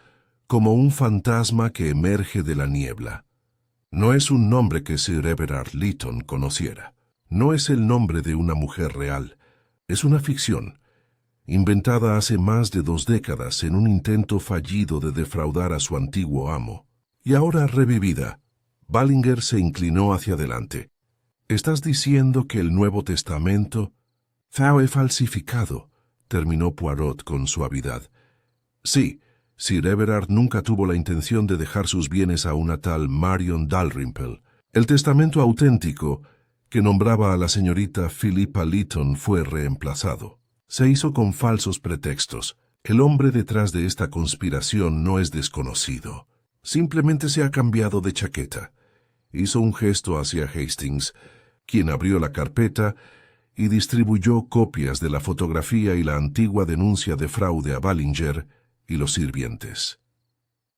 como un fantasma que emerge de la niebla. No es un nombre que Sir Everard Lytton conociera. No es el nombre de una mujer real. Es una ficción, inventada hace más de 2 décadas en un intento fallido de defraudar a su antiguo amo. Y ahora revivida». Ballinger se inclinó hacia adelante. «¿Estás diciendo que el Nuevo Testamento fue falsificado?», terminó Poirot con suavidad. «Sí, Sir Everard nunca tuvo la intención de dejar sus bienes a una tal Marion Dalrymple. El testamento auténtico, que nombraba a la señorita Philippa Lytton, fue reemplazado. Se hizo con falsos pretextos. El hombre detrás de esta conspiración no es desconocido. Simplemente se ha cambiado de chaqueta». Hizo un gesto hacia Hastings, quien abrió la carpeta y distribuyó copias de la fotografía y la antigua denuncia de fraude a Ballinger y los sirvientes.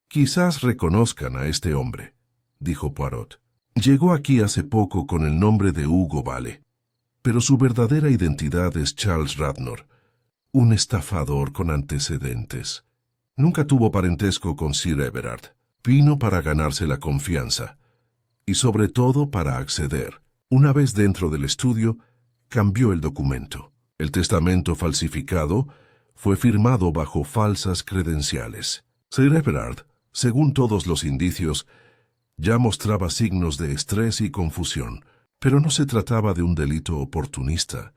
«Quizás reconozcan a este hombre», dijo Poirot. «Llegó aquí hace poco con el nombre de Hugo Vale, pero su verdadera identidad es Charles Radnor, un estafador con antecedentes. Nunca tuvo parentesco con Sir Everard. Vino para ganarse la confianza y sobre todo para acceder. Una vez dentro del estudio, cambió el documento. El testamento falsificado fue firmado bajo falsas credenciales. Sir Everard, según todos los indicios, ya mostraba signos de estrés y confusión, pero no se trataba de un delito oportunista,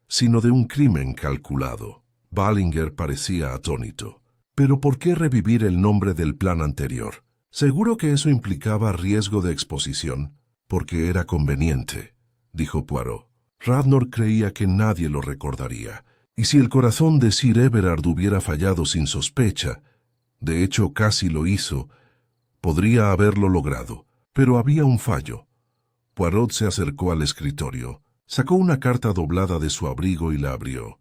sino de un crimen calculado. Ballinger parecía atónito. ¿Pero por qué revivir el nombre del plan anterior? Seguro que eso implicaba riesgo de exposición, porque era conveniente, dijo Poirot. Radnor creía que nadie lo recordaría, y si el corazón de Sir Everard hubiera fallado sin sospecha, de hecho casi lo hizo, podría haberlo logrado, pero había un fallo. Poirot se acercó al escritorio, sacó una carta doblada de su abrigo y la abrió.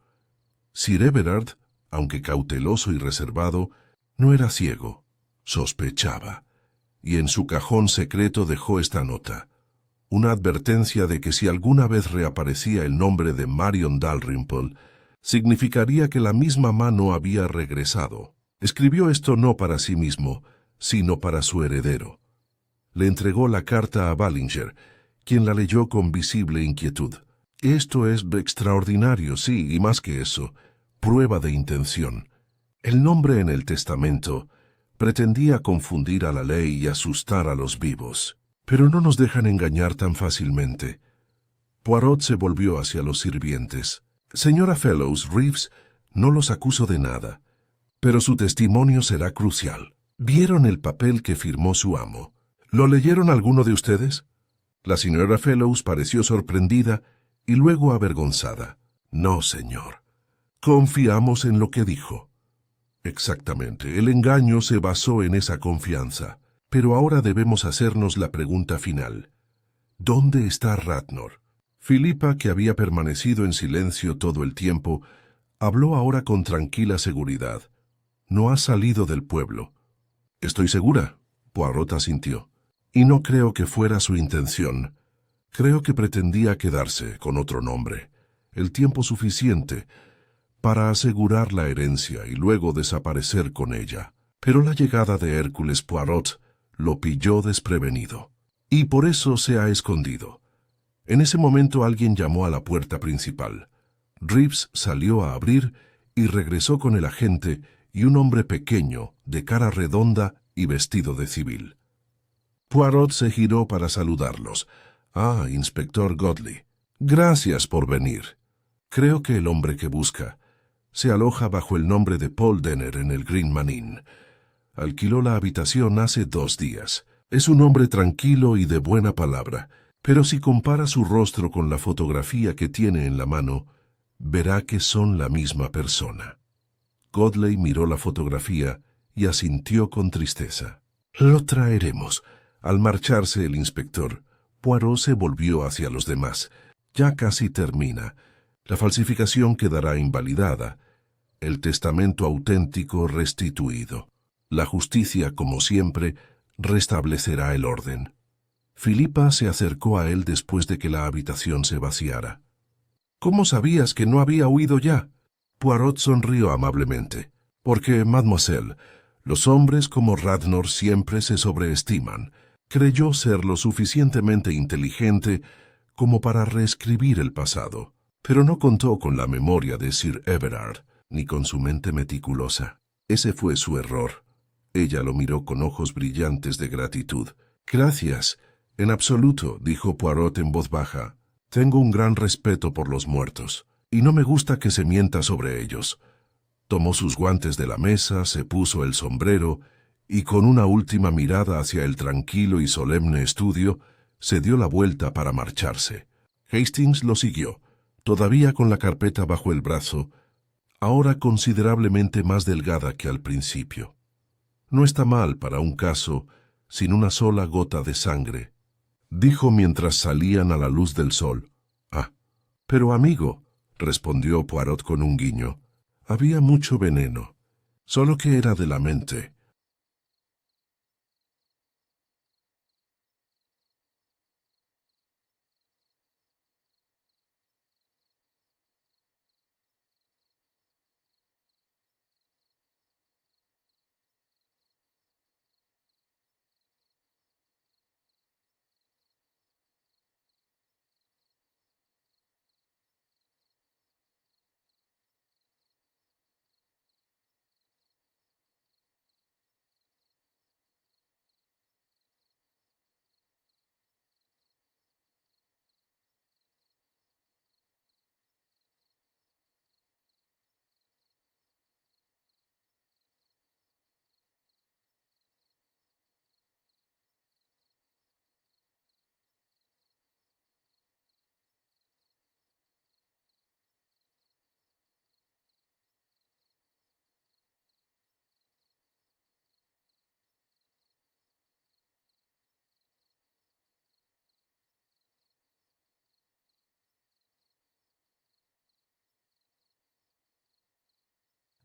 Sir Everard, aunque cauteloso y reservado, no era ciego. Sospechaba, y en su cajón secreto dejó esta nota, una advertencia de que si alguna vez reaparecía el nombre de Marion Dalrymple, significaría que la misma mano había regresado. Escribió esto no para sí mismo, sino para su heredero. Le entregó la carta a Ballinger, quien la leyó con visible inquietud. «Esto es extraordinario, sí, y más que eso. prueba de intención. El nombre en el testamento pretendía confundir a la ley y asustar a los vivos. Pero no nos dejan engañar tan fácilmente. Poirot se volvió hacia los sirvientes. Señora Fellows, Reeves, no los acuso de nada, pero su testimonio será crucial. ¿Vieron el papel que firmó su amo? ¿Lo leyeron alguno de ustedes? La señora Fellows pareció sorprendida y luego avergonzada. No, señor. Confiamos en lo que dijo. Exactamente, el engaño se basó en esa confianza. Pero ahora debemos hacernos la pregunta final. ¿Dónde está Radnor? Philippa, que había permanecido en silencio todo el tiempo, habló ahora con tranquila seguridad. No ha salido del pueblo. Estoy segura, Poirot asintió. Y no creo que fuera su intención. Creo que pretendía quedarse con otro nombre, el tiempo suficiente para asegurar la herencia y luego desaparecer con ella. Pero la llegada de Hércules Poirot lo pilló desprevenido, y por eso se ha escondido. En ese momento alguien llamó a la puerta principal. Reeves salió a abrir y regresó con el agente y un hombre pequeño, de cara redonda y vestido de civil. Poirot se giró para saludarlos. «Ah, inspector Godley. Gracias por venir. Creo que el hombre que busca se aloja bajo el nombre de Paul Denner en el Green Man Inn. Alquiló la habitación hace 2 días. Es un hombre tranquilo y de buena palabra, pero si compara su rostro con la fotografía que tiene en la mano, verá que son la misma persona». Godley miró la fotografía y asintió con tristeza. «Lo traeremos». Al marcharse el inspector, Poirot se volvió hacia los demás. «Ya casi termina. La falsificación quedará invalidada. El testamento auténtico restituido. La justicia, como siempre, restablecerá el orden». Philippa se acercó a él después de que la habitación se vaciara. «¿Cómo sabías que no había huido ya?» Poirot sonrió amablemente. «Porque, mademoiselle, los hombres como Radnor siempre se sobreestiman. Creyó ser lo suficientemente inteligente como para reescribir el pasado, pero no contó con la memoria de Sir Everard, ni con su mente meticulosa. Ese fue su error». Ella lo miró con ojos brillantes de gratitud. «Gracias. En absoluto», dijo Poirot en voz baja. «Tengo un gran respeto por los muertos, y no me gusta que se mienta sobre ellos». Tomó sus guantes de la mesa, se puso el sombrero, y con una última mirada hacia el tranquilo y solemne estudio, se dio la vuelta para marcharse. Hastings lo siguió, todavía con la carpeta bajo el brazo, ahora considerablemente más delgada que al principio. «No está mal para un caso sin una sola gota de sangre», dijo mientras salían a la luz del sol. «Ah, pero amigo», respondió Poirot con un guiño, «había mucho veneno, solo que era de la mente».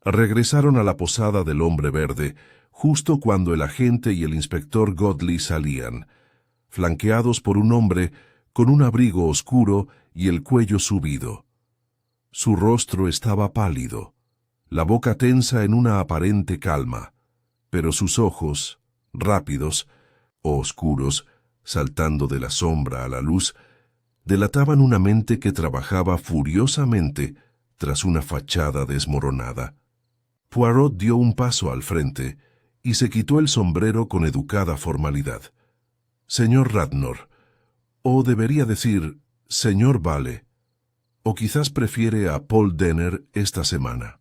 Regresaron a la posada del Hombre Verde, justo cuando el agente y el inspector Godley salían, flanqueados por un hombre con un abrigo oscuro y el cuello subido. Su rostro estaba pálido, la boca tensa en una aparente calma, pero sus ojos, rápidos o oscuros, saltando de la sombra a la luz, delataban una mente que trabajaba furiosamente tras una fachada desmoronada. Poirot dio un paso al frente y se quitó el sombrero con educada formalidad. «Señor Radnor, o debería decir, señor Vale, o quizás prefiere a Paul Denner esta semana».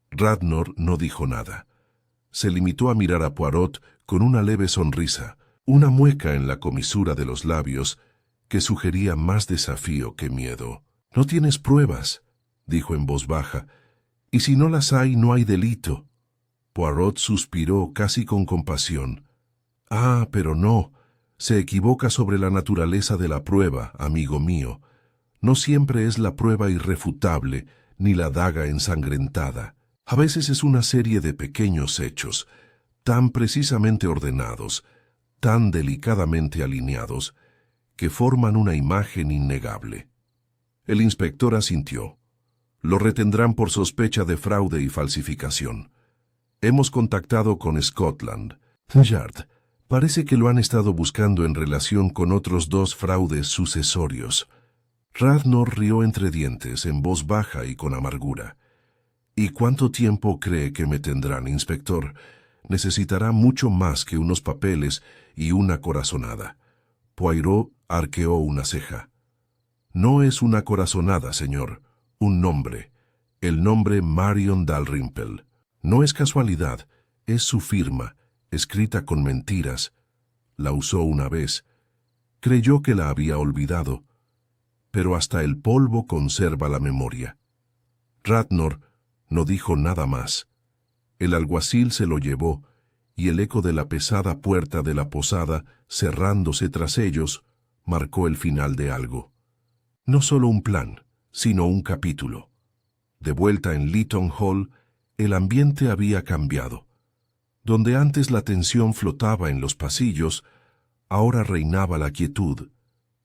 Radnor no dijo nada. Se limitó a mirar a Poirot con una leve sonrisa, una mueca en la comisura de los labios que sugería más desafío que miedo. «No tienes pruebas», dijo en voz baja, «y si no las hay, no hay delito». Poirot suspiró casi con compasión. «Ah, pero no. Se equivoca sobre la naturaleza de la prueba, amigo mío. No siempre es la prueba irrefutable, ni la daga ensangrentada. A veces es una serie de pequeños hechos, tan precisamente ordenados, tan delicadamente alineados, que forman una imagen innegable». El inspector asintió. «Lo retendrán por sospecha de fraude y falsificación. Hemos contactado con Scotland Yard. Parece que lo han estado buscando en relación con otros 2 fraudes sucesorios». Radnor rió entre dientes, en voz baja y con amargura. «¿Y cuánto tiempo cree que me tendrán, inspector? Necesitará mucho más que unos papeles y una corazonada». Poirot arqueó una ceja. «No es una corazonada, señor. Un nombre. El nombre Marion Dalrymple. No es casualidad, es su firma, escrita con mentiras. La usó una vez. Creyó que la había olvidado. Pero hasta el polvo conserva la memoria». Radnor no dijo nada más. El alguacil se lo llevó, y el eco de la pesada puerta de la posada, cerrándose tras ellos, marcó el final de algo. No solo un plan, sino un capítulo. De vuelta en Leaton Hall, el ambiente había cambiado. Donde antes la tensión flotaba en los pasillos, ahora reinaba la quietud,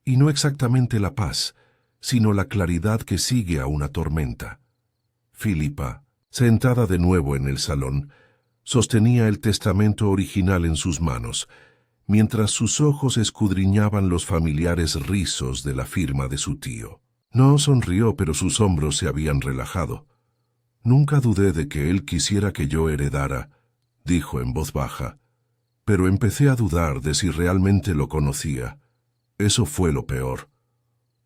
y no exactamente la paz, sino la claridad que sigue a una tormenta. Philippa, sentada de nuevo en el salón, sostenía el testamento original en sus manos, mientras sus ojos escudriñaban los familiares rizos de la firma de su tío. No sonrió, pero sus hombros se habían relajado. «Nunca dudé de que él quisiera que yo heredara», dijo en voz baja, «pero empecé a dudar de si realmente lo conocía. Eso fue lo peor».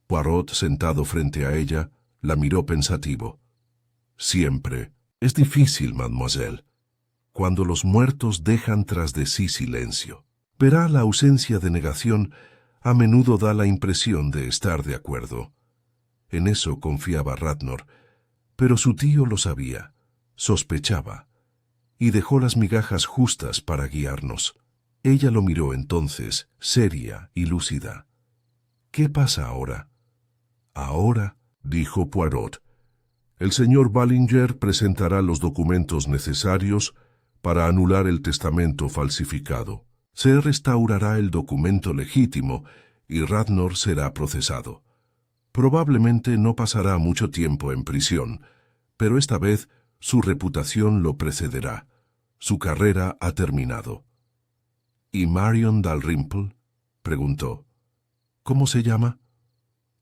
Poirot, sentado frente a ella, la miró pensativo. «Siempre. Es difícil, mademoiselle. Cuando los muertos dejan tras de sí silencio. Verá, la ausencia de negación a menudo da la impresión de estar de acuerdo». En eso confiaba Radnor, pero su tío lo sabía, sospechaba, y dejó las migajas justas para guiarnos. Ella lo miró entonces, seria y lúcida. «¿Qué pasa ahora?» «Ahora», dijo Poirot, «el señor Ballinger presentará los documentos necesarios para anular el testamento falsificado. Se restaurará el documento legítimo y Radnor será procesado. Probablemente no pasará mucho tiempo en prisión, pero esta vez su reputación lo precederá. Su carrera ha terminado». «¿Y Marion Dalrymple?», preguntó. «¿Cómo se llama?».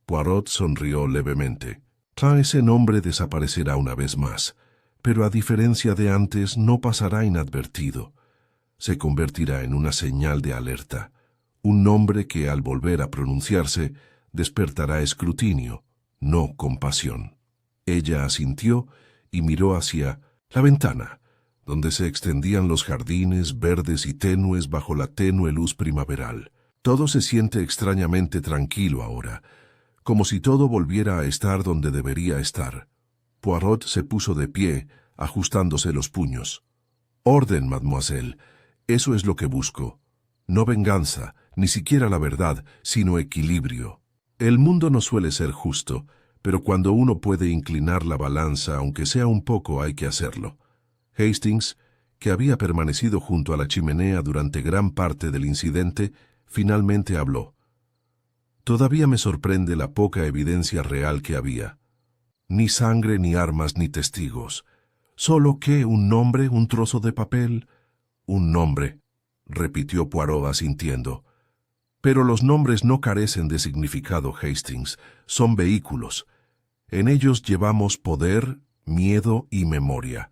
Poirot sonrió levemente. «Ese nombre desaparecerá una vez más, pero a diferencia de antes no pasará inadvertido. Se convertirá en una señal de alerta, un nombre que al volver a pronunciarse despertará escrutinio, no compasión». Ella asintió y miró hacia la ventana, donde se extendían los jardines verdes y tenues bajo la tenue luz primaveral. Todo se siente extrañamente tranquilo ahora, como si todo volviera a estar donde debería estar. Poirot se puso de pie, ajustándose los puños. «Orden, mademoiselle, eso es lo que busco. No venganza, ni siquiera la verdad, sino equilibrio. El mundo no suele ser justo, pero cuando uno puede inclinar la balanza, aunque sea un poco, hay que hacerlo». Hastings, que había permanecido junto a la chimenea durante gran parte del incidente, finalmente habló. «Todavía me sorprende la poca evidencia real que había. Ni sangre, ni armas, ni testigos. ¿Solo qué? ¿Un nombre? ¿Un trozo de papel?» «Un nombre», repitió Poirot asintiendo. «Pero los nombres no carecen de significado, Hastings. Son vehículos. En ellos llevamos poder, miedo y memoria.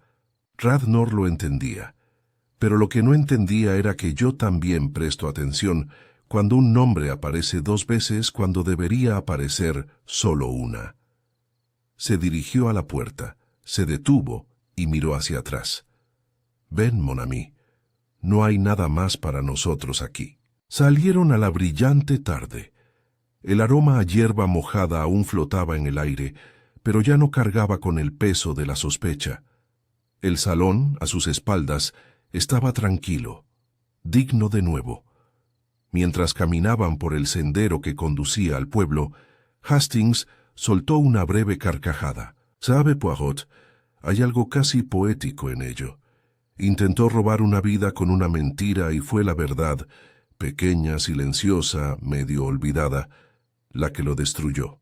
Radnor lo entendía, pero lo que no entendía era que yo también presto atención cuando un nombre aparece 2 veces cuando debería aparecer solo una. Se dirigió a la puerta, se detuvo y miró hacia atrás. «Ven, mon ami, no hay nada más para nosotros aquí». Salieron a la brillante tarde. El aroma a hierba mojada aún flotaba en el aire, pero ya no cargaba con el peso de la sospecha. El salón, a sus espaldas, estaba tranquilo, digno de nuevo. Mientras caminaban por el sendero que conducía al pueblo, Hastings soltó una breve carcajada. «¿Sabe, Poirot? Hay algo casi poético en ello. Intentó robar una vida con una mentira y fue la verdad, pequeña, silenciosa, medio olvidada, la que lo destruyó».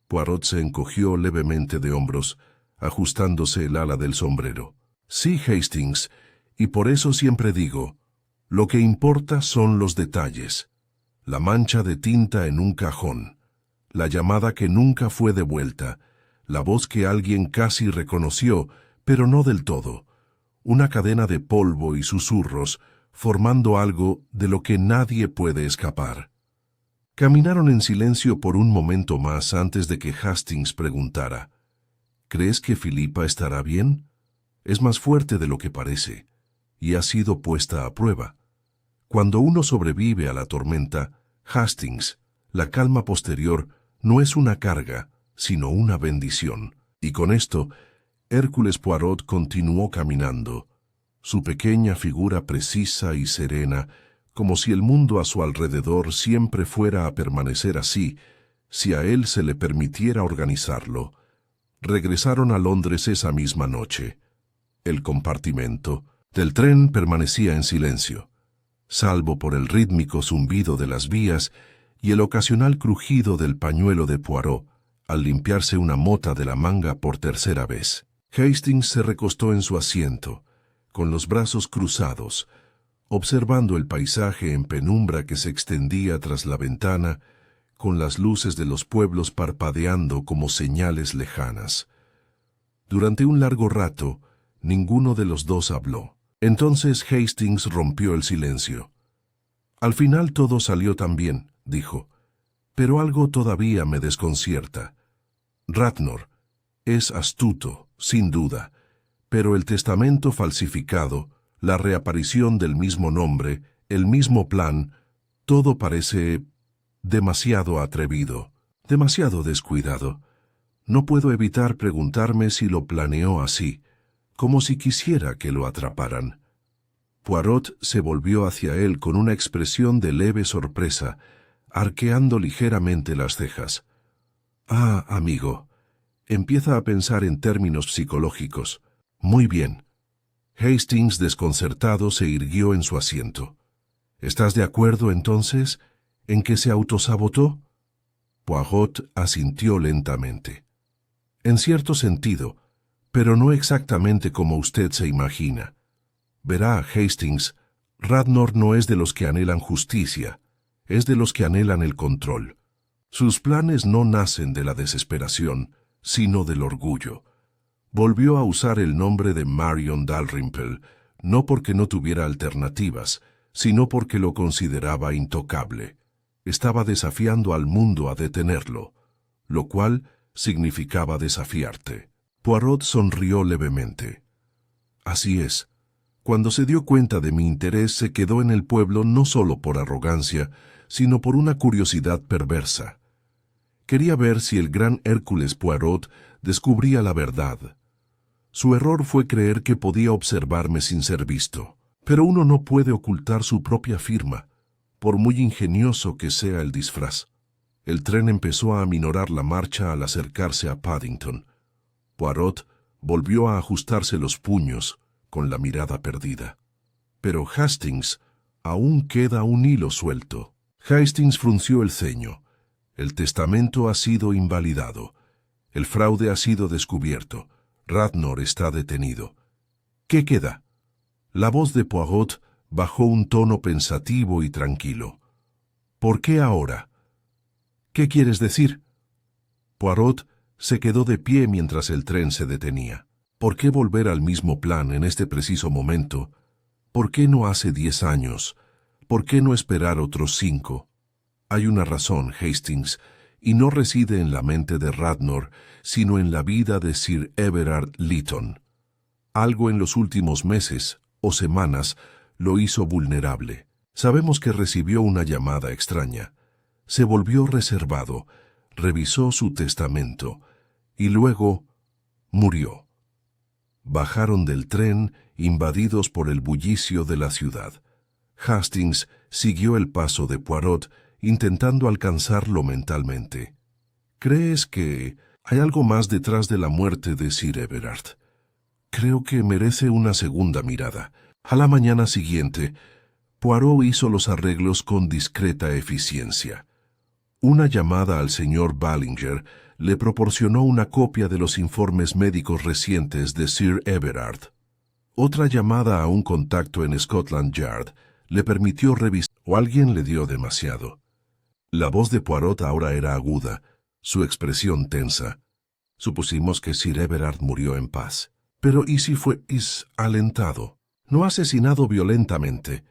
Poirot se encogió levemente de hombros, ajustándose el ala del sombrero. «Sí, Hastings, y por eso siempre digo, lo que importa son los detalles. La mancha de tinta en un cajón, la llamada que nunca fue devuelta, la voz que alguien casi reconoció, pero no del todo, una cadena de polvo y susurros, formando algo de lo que nadie puede escapar». Caminaron en silencio por un momento más antes de que Hastings preguntara: «¿Crees que Filipa estará bien? Es más fuerte de lo que parece, y ha sido puesta a prueba. Cuando uno sobrevive a la tormenta, Hastings, la calma posterior no es una carga, sino una bendición». Y con esto, Hércules Poirot continuó caminando, su pequeña figura precisa y serena, como si el mundo a su alrededor siempre fuera a permanecer así, si a él se le permitiera organizarlo. Regresaron a Londres esa misma noche. El compartimento del tren permanecía en silencio, salvo por el rítmico zumbido de las vías y el ocasional crujido del pañuelo de Poirot al limpiarse una mota de la manga por tercera vez. Hastings se recostó en su asiento, con los brazos cruzados, observando el paisaje en penumbra que se extendía tras la ventana, con las luces de los pueblos parpadeando como señales lejanas. Durante un largo rato, ninguno de los dos habló. Entonces Hastings rompió el silencio. «Al final todo salió tan bien», dijo, «pero algo todavía me desconcierta. Radnor es astuto, sin duda, pero el testamento falsificado, la reaparición del mismo nombre, el mismo plan, todo parece demasiado atrevido, demasiado descuidado. No puedo evitar preguntarme si lo planeó así, como si quisiera que lo atraparan». Poirot se volvió hacia él con una expresión de leve sorpresa, arqueando ligeramente las cejas. «Ah, amigo, empieza a pensar en términos psicológicos. Muy bien». Hastings, desconcertado, se irguió en su asiento. «¿Estás de acuerdo, entonces, en que se autosabotó?» Poirot asintió lentamente. «En cierto sentido, pero no exactamente como usted se imagina. Verá, Hastings, Radnor no es de los que anhelan justicia, es de los que anhelan el control. Sus planes no nacen de la desesperación, sino del orgullo. Volvió a usar el nombre de Marion Dalrymple, no porque no tuviera alternativas, sino porque lo consideraba intocable. Estaba desafiando al mundo a detenerlo, lo cual significaba desafiarte». Poirot sonrió levemente. «Así es. Cuando se dio cuenta de mi interés, se quedó en el pueblo no solo por arrogancia, sino por una curiosidad perversa. Quería ver si el gran Hércules Poirot descubría la verdad. Su error fue creer que podía observarme sin ser visto. Pero uno no puede ocultar su propia firma, por muy ingenioso que sea el disfraz». El tren empezó a aminorar la marcha al acercarse a Paddington. Poirot volvió a ajustarse los puños, con la mirada perdida. «Pero Hastings, aún queda un hilo suelto». Hastings frunció el ceño. «El testamento ha sido invalidado. El fraude ha sido descubierto. Radnor está detenido. ¿Qué queda?». La voz de Poirot bajó un tono pensativo y tranquilo. «¿Por qué ahora?». «¿Qué quieres decir?». Poirot Se quedó de pie mientras el tren se detenía. ¿Por qué volver al mismo plan en este preciso momento? ¿Por qué no hace 10 años? ¿Por qué no esperar otros 5? Hay una razón, Hastings, y no reside en la mente de Radnor, sino en la vida de Sir Everard Lytton. Algo en los últimos meses o semanas lo hizo vulnerable. Sabemos que recibió una llamada extraña. Se volvió reservado, revisó su testamento y luego murió. Bajaron del tren, invadidos por el bullicio de la ciudad. Hastings siguió el paso de Poirot, intentando alcanzarlo mentalmente. ¿Crees que hay algo más detrás de la muerte de Sir Everard? Creo que merece una segunda mirada. A la mañana siguiente, Poirot hizo los arreglos con discreta eficiencia. Una llamada al señor Ballinger le proporcionó una copia de los informes médicos recientes de Sir Everard. Otra llamada a un contacto en Scotland Yard le permitió revisar, o alguien le dio demasiado. La voz de Poirot ahora era aguda, su expresión tensa. Supusimos que Sir Everard murió en paz. Pero ¿y si fue alentado? No asesinado violentamente,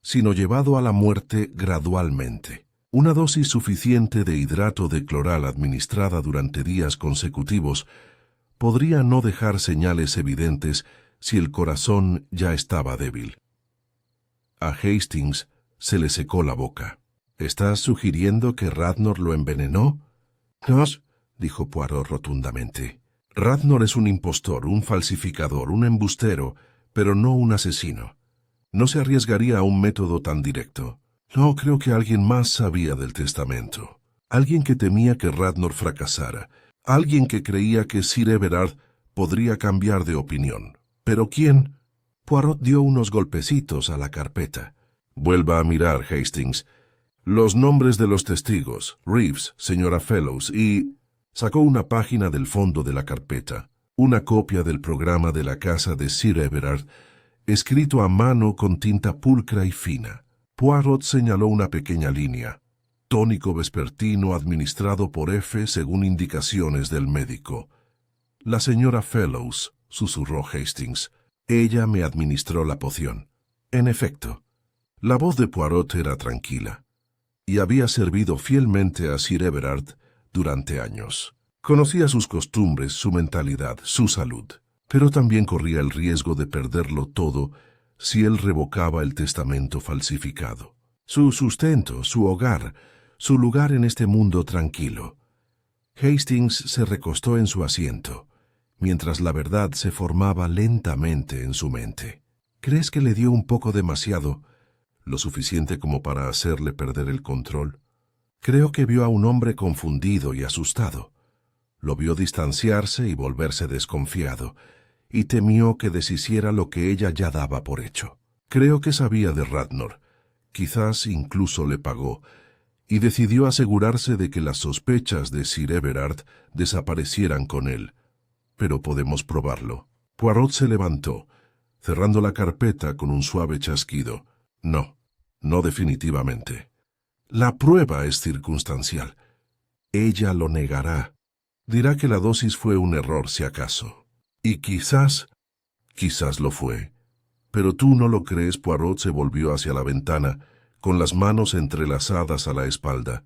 sino llevado a la muerte gradualmente. Una dosis suficiente de hidrato de cloral administrada durante días consecutivos podría no dejar señales evidentes si el corazón ya estaba débil. A Hastings se le secó la boca. ¿Estás sugiriendo que Radnor lo envenenó? No, dijo Poirot rotundamente. Radnor es un impostor, un falsificador, un embustero, pero no un asesino. No se arriesgaría a un método tan directo. No, creo que alguien más sabía del testamento. Alguien que temía que Radnor fracasara. Alguien que creía que Sir Everard podría cambiar de opinión. ¿Pero quién? Poirot dio unos golpecitos a la carpeta. Vuelva a mirar, Hastings. Los nombres de los testigos, Reeves, señora Fellows, y... Sacó una página del fondo de la carpeta, una copia del programa de la casa de Sir Everard, escrito a mano con tinta pulcra y fina. Poirot señaló una pequeña línea. Tónico vespertino administrado por F según indicaciones del médico. La señora Fellows, susurró Hastings. Ella me administró la poción. En efecto, la voz de Poirot era tranquila, y había servido fielmente a Sir Everard durante años. Conocía sus costumbres, su mentalidad, su salud, pero también corría el riesgo de perderlo todo si él revocaba el testamento falsificado. Su sustento, su hogar, su lugar en este mundo tranquilo. Hastings se recostó en su asiento, mientras la verdad se formaba lentamente en su mente. ¿Crees que le dio un poco demasiado, lo suficiente como para hacerle perder el control? Creo que vio a un hombre confundido y asustado. Lo vio distanciarse y volverse desconfiado, y temió que deshiciera lo que ella ya daba por hecho. Creo que sabía de Radnor, quizás incluso le pagó, y decidió asegurarse de que las sospechas de Sir Everard desaparecieran con él. Pero podemos probarlo. Poirot se levantó, cerrando la carpeta con un suave chasquido. No definitivamente. La prueba es circunstancial. Ella lo negará. Dirá que la dosis fue un error si acaso. Y quizás lo fue. Pero tú no lo crees. Poirot se volvió hacia la ventana, con las manos entrelazadas a la espalda.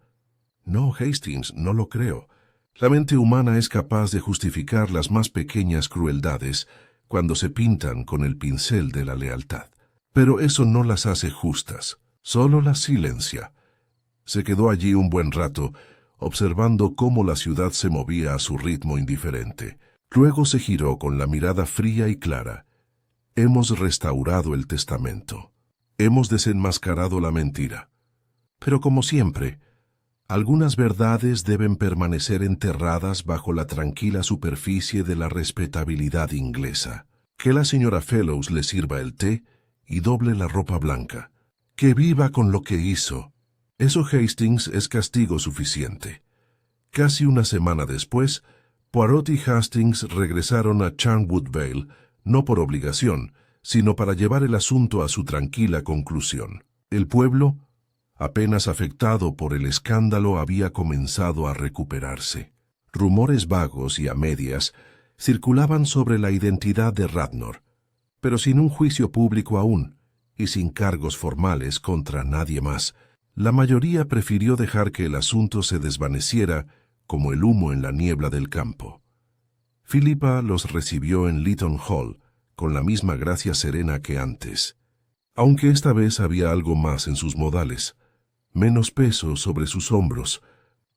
No, Hastings, no lo creo. La mente humana es capaz de justificar las más pequeñas crueldades cuando se pintan con el pincel de la lealtad. Pero eso no las hace justas, solo las silencia. Se quedó allí un buen rato, observando cómo la ciudad se movía a su ritmo indiferente. Luego se giró con la mirada fría y clara. Hemos restaurado el testamento. Hemos desenmascarado la mentira. Pero como siempre, algunas verdades deben permanecer enterradas bajo la tranquila superficie de la respetabilidad inglesa. Que la señora Fellows le sirva el té y doble la ropa blanca. Que viva con lo que hizo. Eso, Hastings, es castigo suficiente. Casi una semana después, Poirot y Hastings regresaron a Charnwood Vale, no por obligación, sino para llevar el asunto a su tranquila conclusión. El pueblo, apenas afectado por el escándalo, había comenzado a recuperarse. Rumores vagos y a medias circulaban sobre la identidad de Radnor, pero sin un juicio público aún, y sin cargos formales contra nadie más. La mayoría prefirió dejar que el asunto se desvaneciera como el humo en la niebla del campo. Philippa los recibió en Lytton Hall con la misma gracia serena que antes, aunque esta vez había algo más en sus modales, menos peso sobre sus hombros,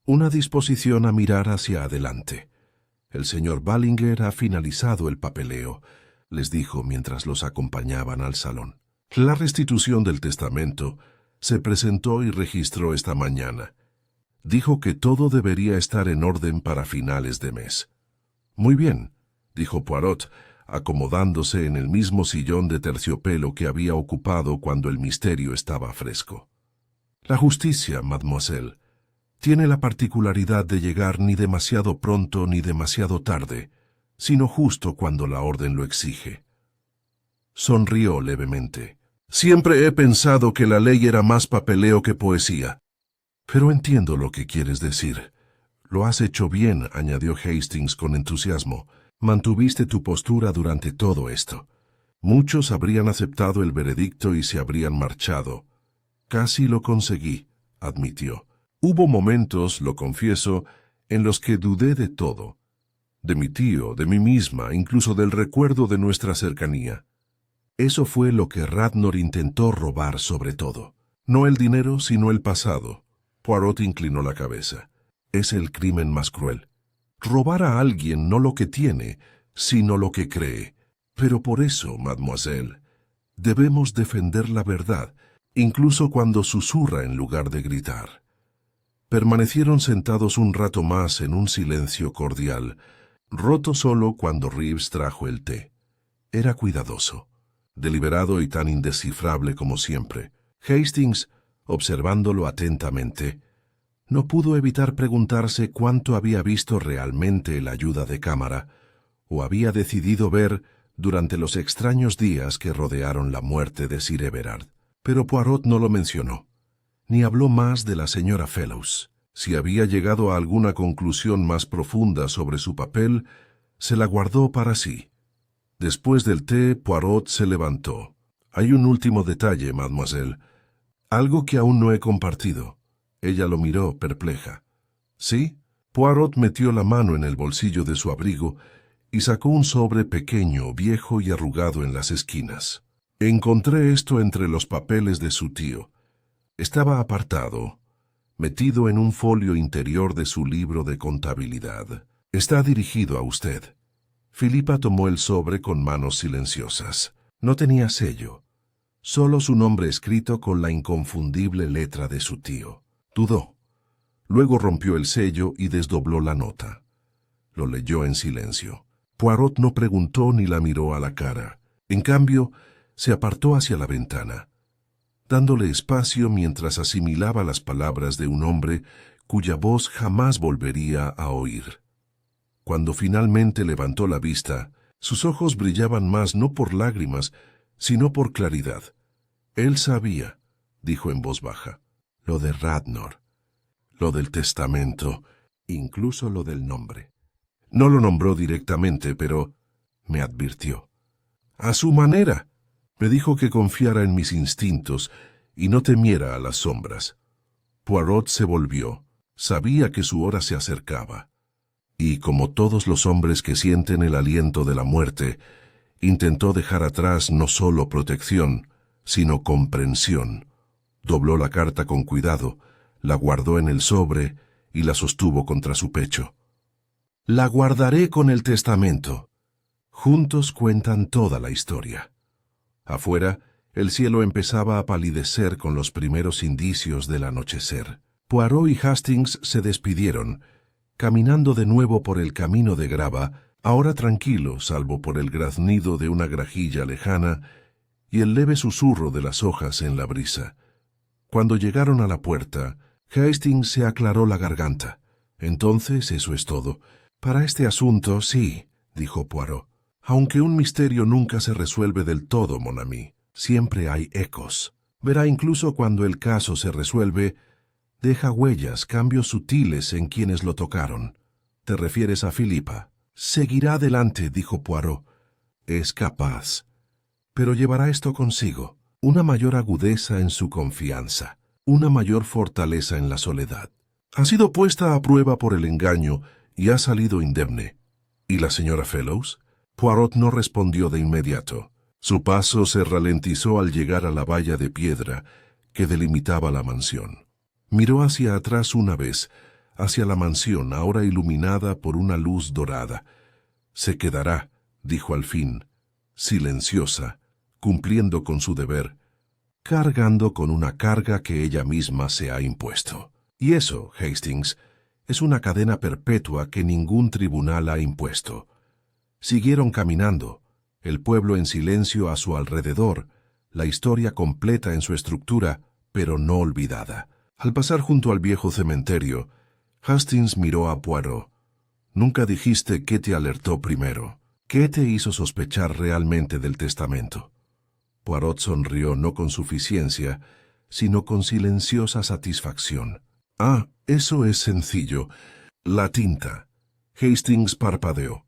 una disposición a mirar hacia adelante. El señor Ballinger ha finalizado el papeleo, les dijo mientras los acompañaban al salón. La restitución del testamento se presentó y registró esta mañana. Dijo que todo debería estar en orden para finales de mes. Muy bien, dijo Poirot, acomodándose en el mismo sillón de terciopelo que había ocupado cuando el misterio estaba fresco. La justicia, mademoiselle, tiene la particularidad de llegar ni demasiado pronto ni demasiado tarde, sino justo cuando la orden lo exige. Sonrió levemente. Siempre he pensado que la ley era más papeleo que poesía. Pero entiendo lo que quieres decir. Lo has hecho bien, añadió Hastings con entusiasmo. Mantuviste tu postura durante todo esto. Muchos habrían aceptado el veredicto y se habrían marchado. Casi lo conseguí, admitió. Hubo momentos, lo confieso, en los que dudé de todo. De mi tío, de mí misma, incluso del recuerdo de nuestra cercanía. Eso fue lo que Radnor intentó robar sobre todo. No el dinero, sino el pasado. Poirot inclinó la cabeza. Es el crimen más cruel. Robar a alguien no lo que tiene, sino lo que cree. Pero por eso, mademoiselle, debemos defender la verdad, incluso cuando susurra en lugar de gritar. Permanecieron sentados un rato más en un silencio cordial, roto solo cuando Reeves trajo el té. Era cuidadoso, deliberado y tan indescifrable como siempre. Hastings, observándolo atentamente, no pudo evitar preguntarse cuánto había visto realmente el ayuda de cámara, o había decidido ver durante los extraños días que rodearon la muerte de Sir Everard. Pero Poirot no lo mencionó, ni habló más de la señora Fellows. Si había llegado a alguna conclusión más profunda sobre su papel, se la guardó para sí. Después del té, Poirot se levantó. Hay un último detalle, mademoiselle, algo que aún no he compartido. Ella lo miró, perpleja. ¿Sí? Poirot metió la mano en el bolsillo de su abrigo y sacó un sobre pequeño, viejo y arrugado en las esquinas. Encontré esto entre los papeles de su tío. Estaba apartado, metido en un folio interior de su libro de contabilidad. Está dirigido a usted. Philippa tomó el sobre con manos silenciosas. No tenía sello, solo su nombre escrito con la inconfundible letra de su tío. Dudó. Luego rompió el sello y desdobló la nota. Lo leyó en silencio. Poirot no preguntó ni la miró a la cara. En cambio, se apartó hacia la ventana, dándole espacio mientras asimilaba las palabras de un hombre cuya voz jamás volvería a oír. Cuando finalmente levantó la vista, sus ojos brillaban más no por lágrimas, sino por claridad. Él sabía, dijo en voz baja, lo de Radnor, lo del testamento, incluso lo del nombre. No lo nombró directamente, pero me advirtió. A su manera. Me dijo que confiara en mis instintos y no temiera a las sombras. Poirot se volvió. Sabía que su hora se acercaba. Y, como todos los hombres que sienten el aliento de la muerte, intentó dejar atrás no solo protección, sino comprensión. Dobló la carta con cuidado, la guardó en el sobre y la sostuvo contra su pecho. La guardaré con el testamento. Juntos cuentan toda la historia. Afuera, el cielo empezaba a palidecer con los primeros indicios del anochecer. Poirot y Hastings se despidieron, caminando de nuevo por el camino de grava, ahora tranquilo salvo por el graznido de una grajilla lejana y el leve susurro de las hojas en la brisa. Cuando llegaron a la puerta, Hastings se aclaró la garganta. Entonces, eso es todo. Para este asunto, sí, dijo Poirot. Aunque un misterio nunca se resuelve del todo, mon ami, siempre hay ecos. Verá, incluso cuando el caso se resuelve, deja huellas, cambios sutiles en quienes lo tocaron. ¿Te refieres a Philippa? Seguirá adelante, dijo Poirot. Es capaz. Pero llevará esto consigo, una mayor agudeza en su confianza, una mayor fortaleza en la soledad. Ha sido puesta a prueba por el engaño y ha salido indemne. ¿Y la señora Fellows? Poirot no respondió de inmediato. Su paso se ralentizó al llegar a la valla de piedra que delimitaba la mansión. Miró hacia atrás una vez, hacia la mansión ahora iluminada por una luz dorada. Se quedará, dijo al fin, silenciosa, cumpliendo con su deber, cargando con una carga que ella misma se ha impuesto. Y eso, Hastings, es una cadena perpetua que ningún tribunal ha impuesto. Siguieron caminando, el pueblo en silencio a su alrededor, la historia completa en su estructura, pero no olvidada. Al pasar junto al viejo cementerio, Hastings miró a Poirot. Nunca dijiste qué te alertó primero. ¿Qué te hizo sospechar realmente del testamento? Poirot sonrió no con suficiencia, sino con silenciosa satisfacción. Ah, eso es sencillo. La tinta. Hastings parpadeó.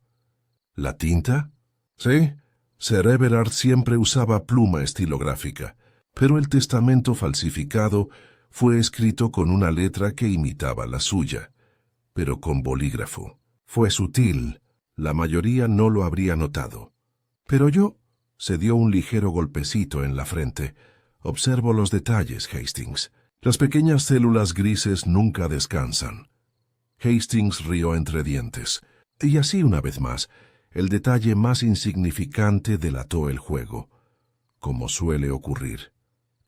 ¿La tinta? Sí. Sir Everard siempre usaba pluma estilográfica, pero el testamento falsificado fue escrito con una letra que imitaba la suya, pero con bolígrafo. Fue sutil. La mayoría no lo habría notado. Pero yo... Se dio un ligero golpecito en la frente. Observo los detalles, Hastings. Las pequeñas células grises nunca descansan. Hastings rió entre dientes. Y así una vez más, el detalle más insignificante delató el juego. Como suele ocurrir.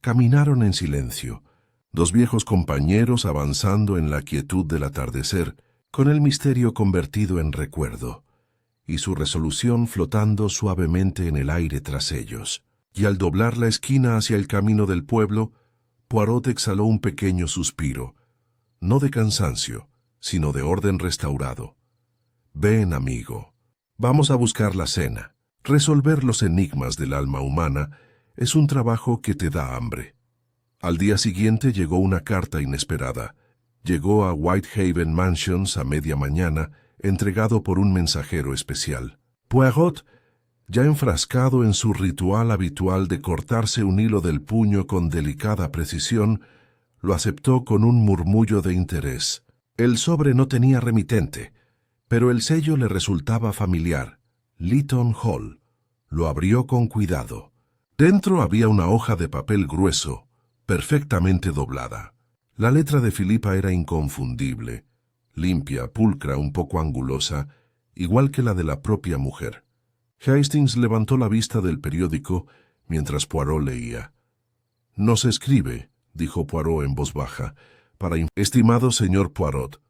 Caminaron en silencio, dos viejos compañeros avanzando en la quietud del atardecer, con el misterio convertido en recuerdo, y su resolución flotando suavemente en el aire tras ellos. Y al doblar la esquina hacia el camino del pueblo, Poirot exhaló un pequeño suspiro, no de cansancio, sino de orden restaurado. Ven, amigo, vamos a buscar la cena. Resolver los enigmas del alma humana es un trabajo que te da hambre. Al día siguiente llegó una carta inesperada. Llegó a Whitehaven Mansions a media mañana, entregado por un mensajero especial. Poirot, ya enfrascado en su ritual habitual de cortarse un hilo del puño con delicada precisión, lo aceptó con un murmullo de interés. El sobre no tenía remitente, pero el sello le resultaba familiar. Lytton Hall. Lo abrió con cuidado. Dentro había una hoja de papel grueso, perfectamente doblada. La letra de Philippa era inconfundible, limpia, pulcra, un poco angulosa, igual que la de la propia mujer. Hastings levantó la vista del periódico mientras Poirot leía. «Nos escribe», dijo Poirot en voz baja, «Estimado señor Poirot,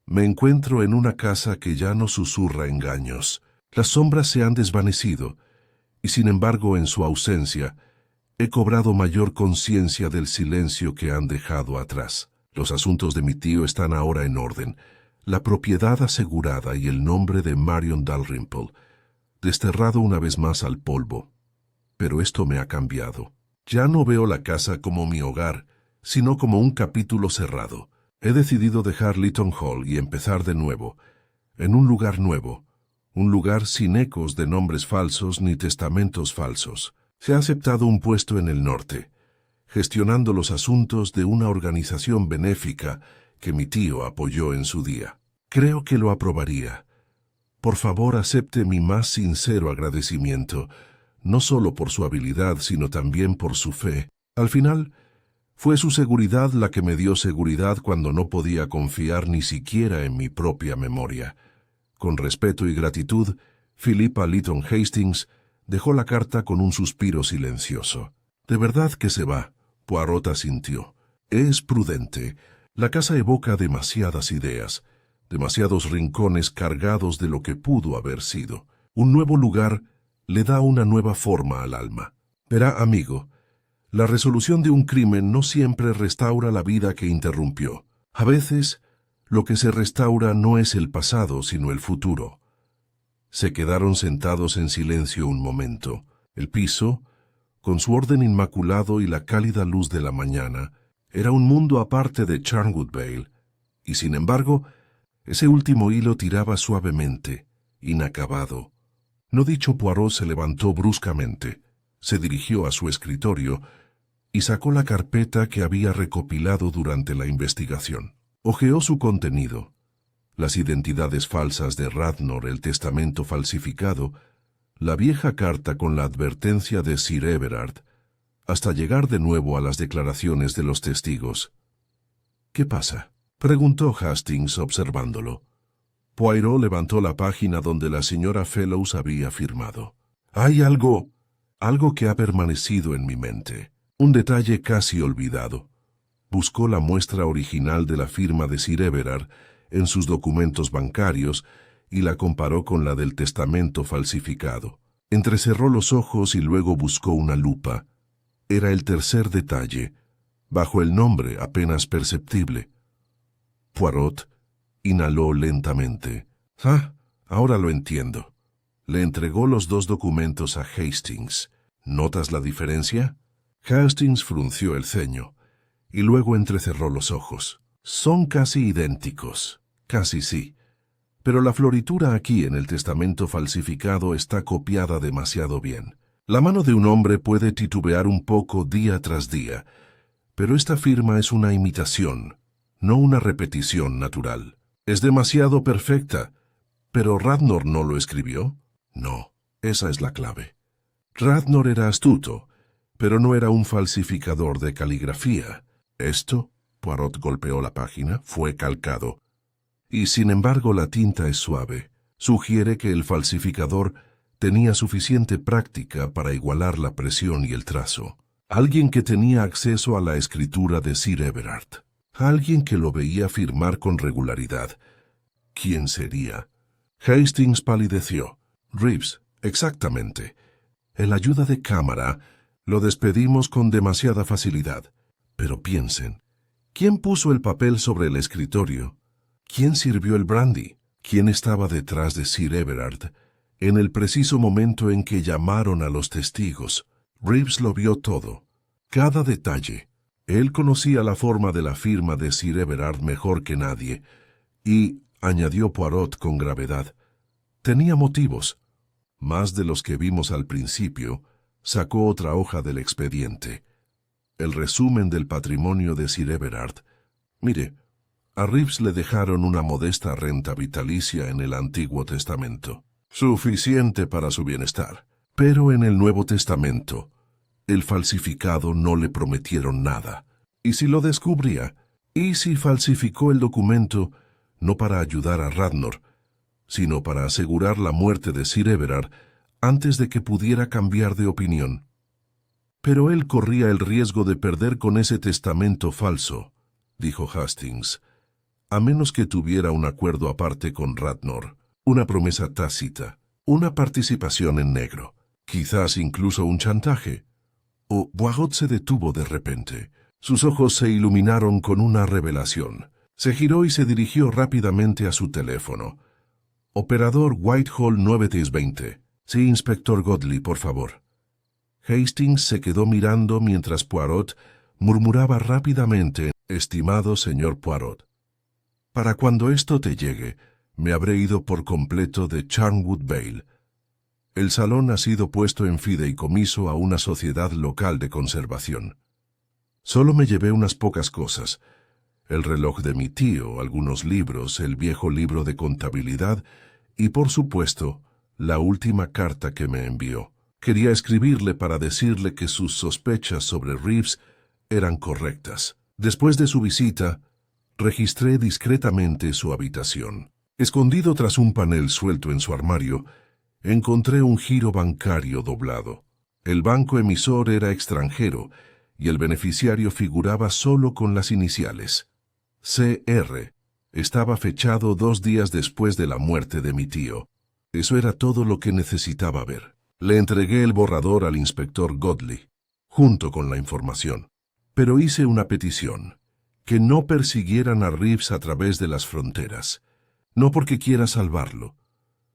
me encuentro en una casa que ya no susurra engaños. Las sombras se han desvanecido, y sin embargo en su ausencia he cobrado mayor conciencia del silencio que han dejado atrás. Los asuntos de mi tío están ahora en orden, la propiedad asegurada y el nombre de Marion Dalrymple, desterrado una vez más al polvo. Pero esto me ha cambiado. Ya no veo la casa como mi hogar, sino como un capítulo cerrado. He decidido dejar Lytton Hall y empezar de nuevo, en un lugar nuevo, un lugar sin ecos de nombres falsos ni testamentos falsos. Se ha aceptado un puesto en el norte, gestionando los asuntos de una organización benéfica que mi tío apoyó en su día. Creo que lo aprobaría. Por favor, acepte mi más sincero agradecimiento, no solo por su habilidad, sino también por su fe. Al final, fue su seguridad la que me dio seguridad cuando no podía confiar ni siquiera en mi propia memoria. Con respeto y gratitud, Philippa Lytton Hastings dejó la carta con un suspiro silencioso. «¿De verdad que se va?», Poirot asintió. «Es prudente. La casa evoca demasiadas ideas, demasiados rincones cargados de lo que pudo haber sido. Un nuevo lugar le da una nueva forma al alma. Verá, amigo, la resolución de un crimen no siempre restaura la vida que interrumpió. A veces, lo que se restaura no es el pasado, sino el futuro». Se quedaron sentados en silencio un momento. El piso, con su orden inmaculado y la cálida luz de la mañana, era un mundo aparte de Charnwood Vale, y sin embargo, Ese último hilo tiraba suavemente, inacabado. No dicho, Poirot se levantó bruscamente, se dirigió a su escritorio y sacó la carpeta que había recopilado durante la investigación. Hojeó su contenido. Las identidades falsas de Radnor, el testamento falsificado, la vieja carta con la advertencia de Sir Everard, hasta llegar de nuevo a las declaraciones de los testigos. «¿Qué pasa?», preguntó Hastings observándolo. Poirot levantó la página donde la señora Fellows había firmado. «Hay algo que ha permanecido en mi mente, un detalle casi olvidado». Buscó la muestra original de la firma de Sir Everard en sus documentos bancarios y la comparó con la del testamento falsificado. Entrecerró los ojos y luego buscó una lupa. Era el tercer detalle, bajo el nombre apenas perceptible. Poirot inhaló lentamente. «Ah, ahora lo entiendo». Le entregó los dos documentos a Hastings. «¿Notas la diferencia?». Hastings frunció el ceño y luego entrecerró los ojos. «Son casi idénticos». «Casi sí. Pero la floritura aquí en el testamento falsificado está copiada demasiado bien. La mano de un hombre puede titubear un poco día tras día, pero esta firma es una imitación, no una repetición natural. Es demasiado perfecta. ¿Pero Radnor no lo escribió?». «No, esa es la clave. Radnor era astuto, pero no era un falsificador de caligrafía. Esto», Poirot golpeó la página, «fue calcado. Y sin embargo la tinta es suave. Sugiere que el falsificador tenía suficiente práctica para igualar la presión y el trazo. Alguien que tenía acceso a la escritura de Sir Everard. Alguien que lo veía firmar con regularidad. ¿Quién sería?». Hastings palideció. «Reeves, exactamente. El ayuda de cámara lo despedimos con demasiada facilidad. Pero piensen, ¿quién puso el papel sobre el escritorio? ¿Quién sirvió el brandy? ¿Quién estaba detrás de Sir Everard en el preciso momento en que llamaron a los testigos?» Reeves lo vio todo, cada detalle. Él conocía la forma de la firma de Sir Everard mejor que nadie, y, añadió Poirot con gravedad, tenía motivos. Más de los que vimos al principio. Sacó otra hoja del expediente. El resumen del patrimonio de Sir Everard. «Mire, a Reeves le dejaron una modesta renta vitalicia en el Antiguo Testamento. Suficiente para su bienestar. Pero en el Nuevo Testamento, el falsificado no le prometieron nada. ¿Y si lo descubría? ¿Y si falsificó el documento no para ayudar a Radnor, sino para asegurar la muerte de Sir Everard antes de que pudiera cambiar de opinión? Pero él corría el riesgo de perder con ese testamento falso», dijo Hastings, «a menos que tuviera un acuerdo aparte con Radnor, una promesa tácita, una participación en negro, quizás incluso un chantaje». Poirot se detuvo de repente. Sus ojos se iluminaron con una revelación. Se giró y se dirigió rápidamente a su teléfono. «Operador Whitehall 9320. Sí, inspector Godley, por favor». Hastings se quedó mirando mientras Poirot murmuraba rápidamente: «Estimado señor Poirot, para cuando esto te llegue, me habré ido por completo de Charnwood Vale. El salón ha sido puesto en fideicomiso a una sociedad local de conservación. Solo me llevé unas pocas cosas: el reloj de mi tío, algunos libros, el viejo libro de contabilidad y, por supuesto, la última carta que me envió. Quería escribirle para decirle que sus sospechas sobre Reeves eran correctas. Después de su visita, registré discretamente su habitación. Escondido tras un panel suelto en su armario, encontré un giro bancario doblado. El banco emisor era extranjero y el beneficiario figuraba solo con las iniciales. CR. Estaba fechado 2 días después de la muerte de mi tío. Eso era todo lo que necesitaba ver. Le entregué el borrador al inspector Godley, junto con la información. Pero hice una petición: que no persiguieran a Reeves a través de las fronteras. No porque quiera salvarlo,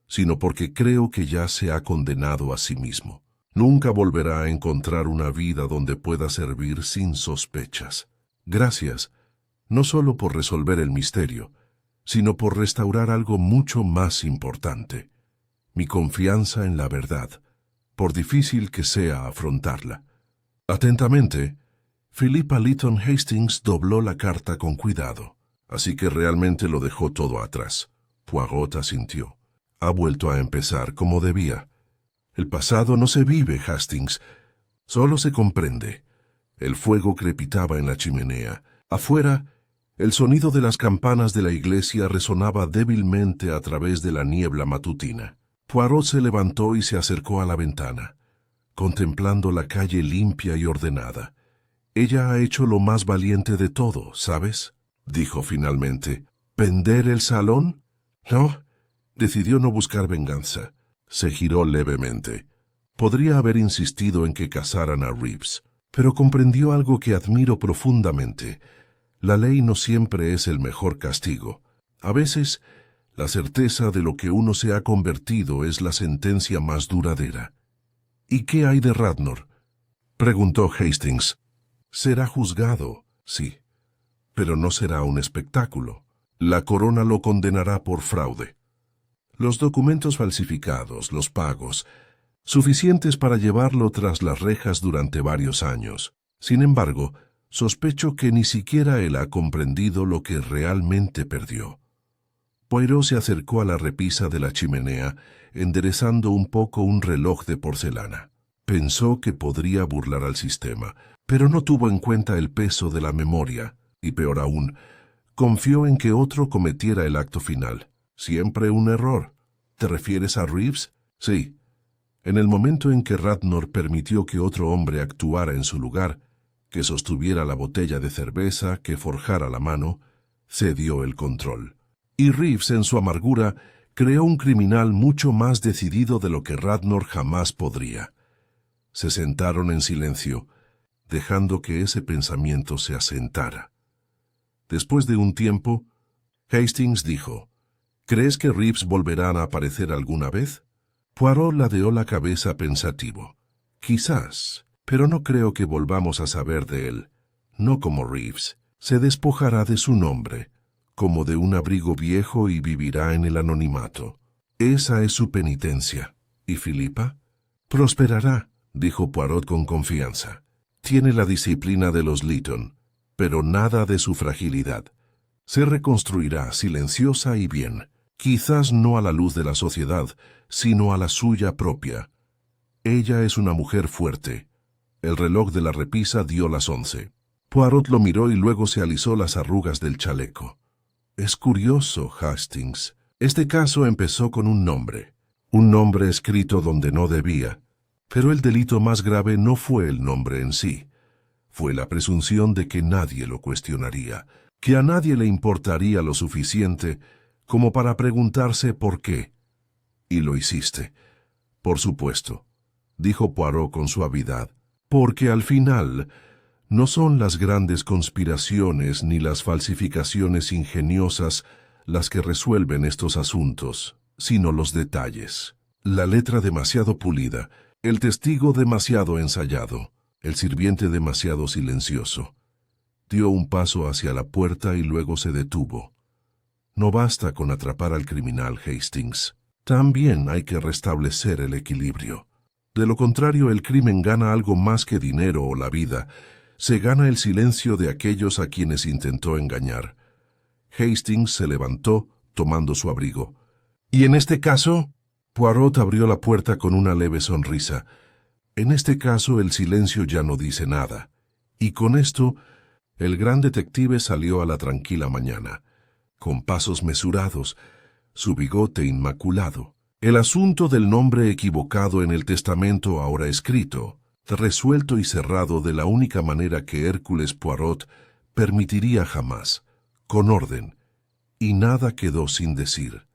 sino porque creo que ya se ha condenado a sí mismo. Nunca volverá a encontrar una vida donde pueda servir sin sospechas. Gracias, no solo por resolver el misterio, sino por restaurar algo mucho más importante: mi confianza en la verdad, por difícil que sea afrontarla. Atentamente, Philippa Lytton Hastings dobló la carta con cuidado. Así que realmente lo dejó todo atrás. Poirot asintió. Ha vuelto a empezar como debía. El pasado no se vive, Hastings. Solo se comprende. El fuego crepitaba en la chimenea. Afuera, el sonido de las campanas de la iglesia resonaba débilmente a través de la niebla matutina. Poirot se levantó y se acercó a la ventana, contemplando la calle limpia y ordenada. Ella ha hecho lo más valiente de todo, ¿sabes?, dijo finalmente. ¿Vender el salón? No. Decidió no buscar venganza. Se giró levemente. Podría haber insistido en que casaran a Reeves, pero comprendió algo que admiro profundamente. La ley no siempre es el mejor castigo. A veces, la certeza de lo que uno se ha convertido es la sentencia más duradera. ¿Y qué hay de Radnor?, preguntó Hastings. Será juzgado, sí, pero no será un espectáculo. La corona lo condenará por fraude. Los documentos falsificados, los pagos, suficientes para llevarlo tras las rejas durante varios años. Sin embargo, sospecho que ni siquiera él ha comprendido lo que realmente perdió. Poirot se acercó a la repisa de la chimenea, enderezando un poco un reloj de porcelana. Pensó que podría burlar al sistema, pero no tuvo en cuenta el peso de la memoria, y peor aún, confió en que otro cometiera el acto final. Siempre un error. ¿Te refieres a Reeves? Sí. En el momento en que Radnor permitió que otro hombre actuara en su lugar, que sostuviera la botella de cerveza, que forjara la mano, cedió el control. Y Reeves, en su amargura, creó un criminal mucho más decidido de lo que Radnor jamás podría. Se sentaron en silencio, dejando que ese pensamiento se asentara. Después de un tiempo, Hastings dijo: ¿Crees que Reeves volverá a aparecer alguna vez? Poirot ladeó la cabeza pensativo. Quizás, pero no creo que volvamos a saber de él. No como Reeves. Se despojará de su nombre, como de un abrigo viejo, y vivirá en el anonimato. Esa es su penitencia. ¿Y Philippa? Prosperará, dijo Poirot con confianza. Tiene la disciplina de los Lytton, pero nada de su fragilidad. Se reconstruirá silenciosa y bien, quizás no a la luz de la sociedad, sino a la suya propia. Ella es una mujer fuerte. El reloj de la repisa dio las 11. Poirot lo miró y luego se alisó las arrugas del chaleco. Es curioso, Hastings. Este caso empezó con un nombre escrito donde no debía. Pero el delito más grave no fue el nombre en sí. Fue la presunción de que nadie lo cuestionaría, que a nadie le importaría lo suficiente como para preguntarse por qué. Y lo hiciste. Por supuesto, dijo Poirot con suavidad, porque al final no son las grandes conspiraciones ni las falsificaciones ingeniosas las que resuelven estos asuntos, sino los detalles. La letra demasiado pulida, el testigo demasiado ensayado, el sirviente demasiado silencioso. Dio un paso hacia la puerta y luego se detuvo. No basta con atrapar al criminal, Hastings. También hay que restablecer el equilibrio. De lo contrario, el crimen gana algo más que dinero o la vida. Se gana el silencio de aquellos a quienes intentó engañar. Hastings se levantó, tomando su abrigo. ¿Y en este caso? Poirot abrió la puerta con una leve sonrisa. En este caso el silencio ya no dice nada. Y con esto, el gran detective salió a la tranquila mañana, con pasos mesurados, su bigote inmaculado. El asunto del nombre equivocado en el testamento ahora escrito, resuelto y cerrado de la única manera que Hércules Poirot permitiría jamás, con orden, y nada quedó sin decir.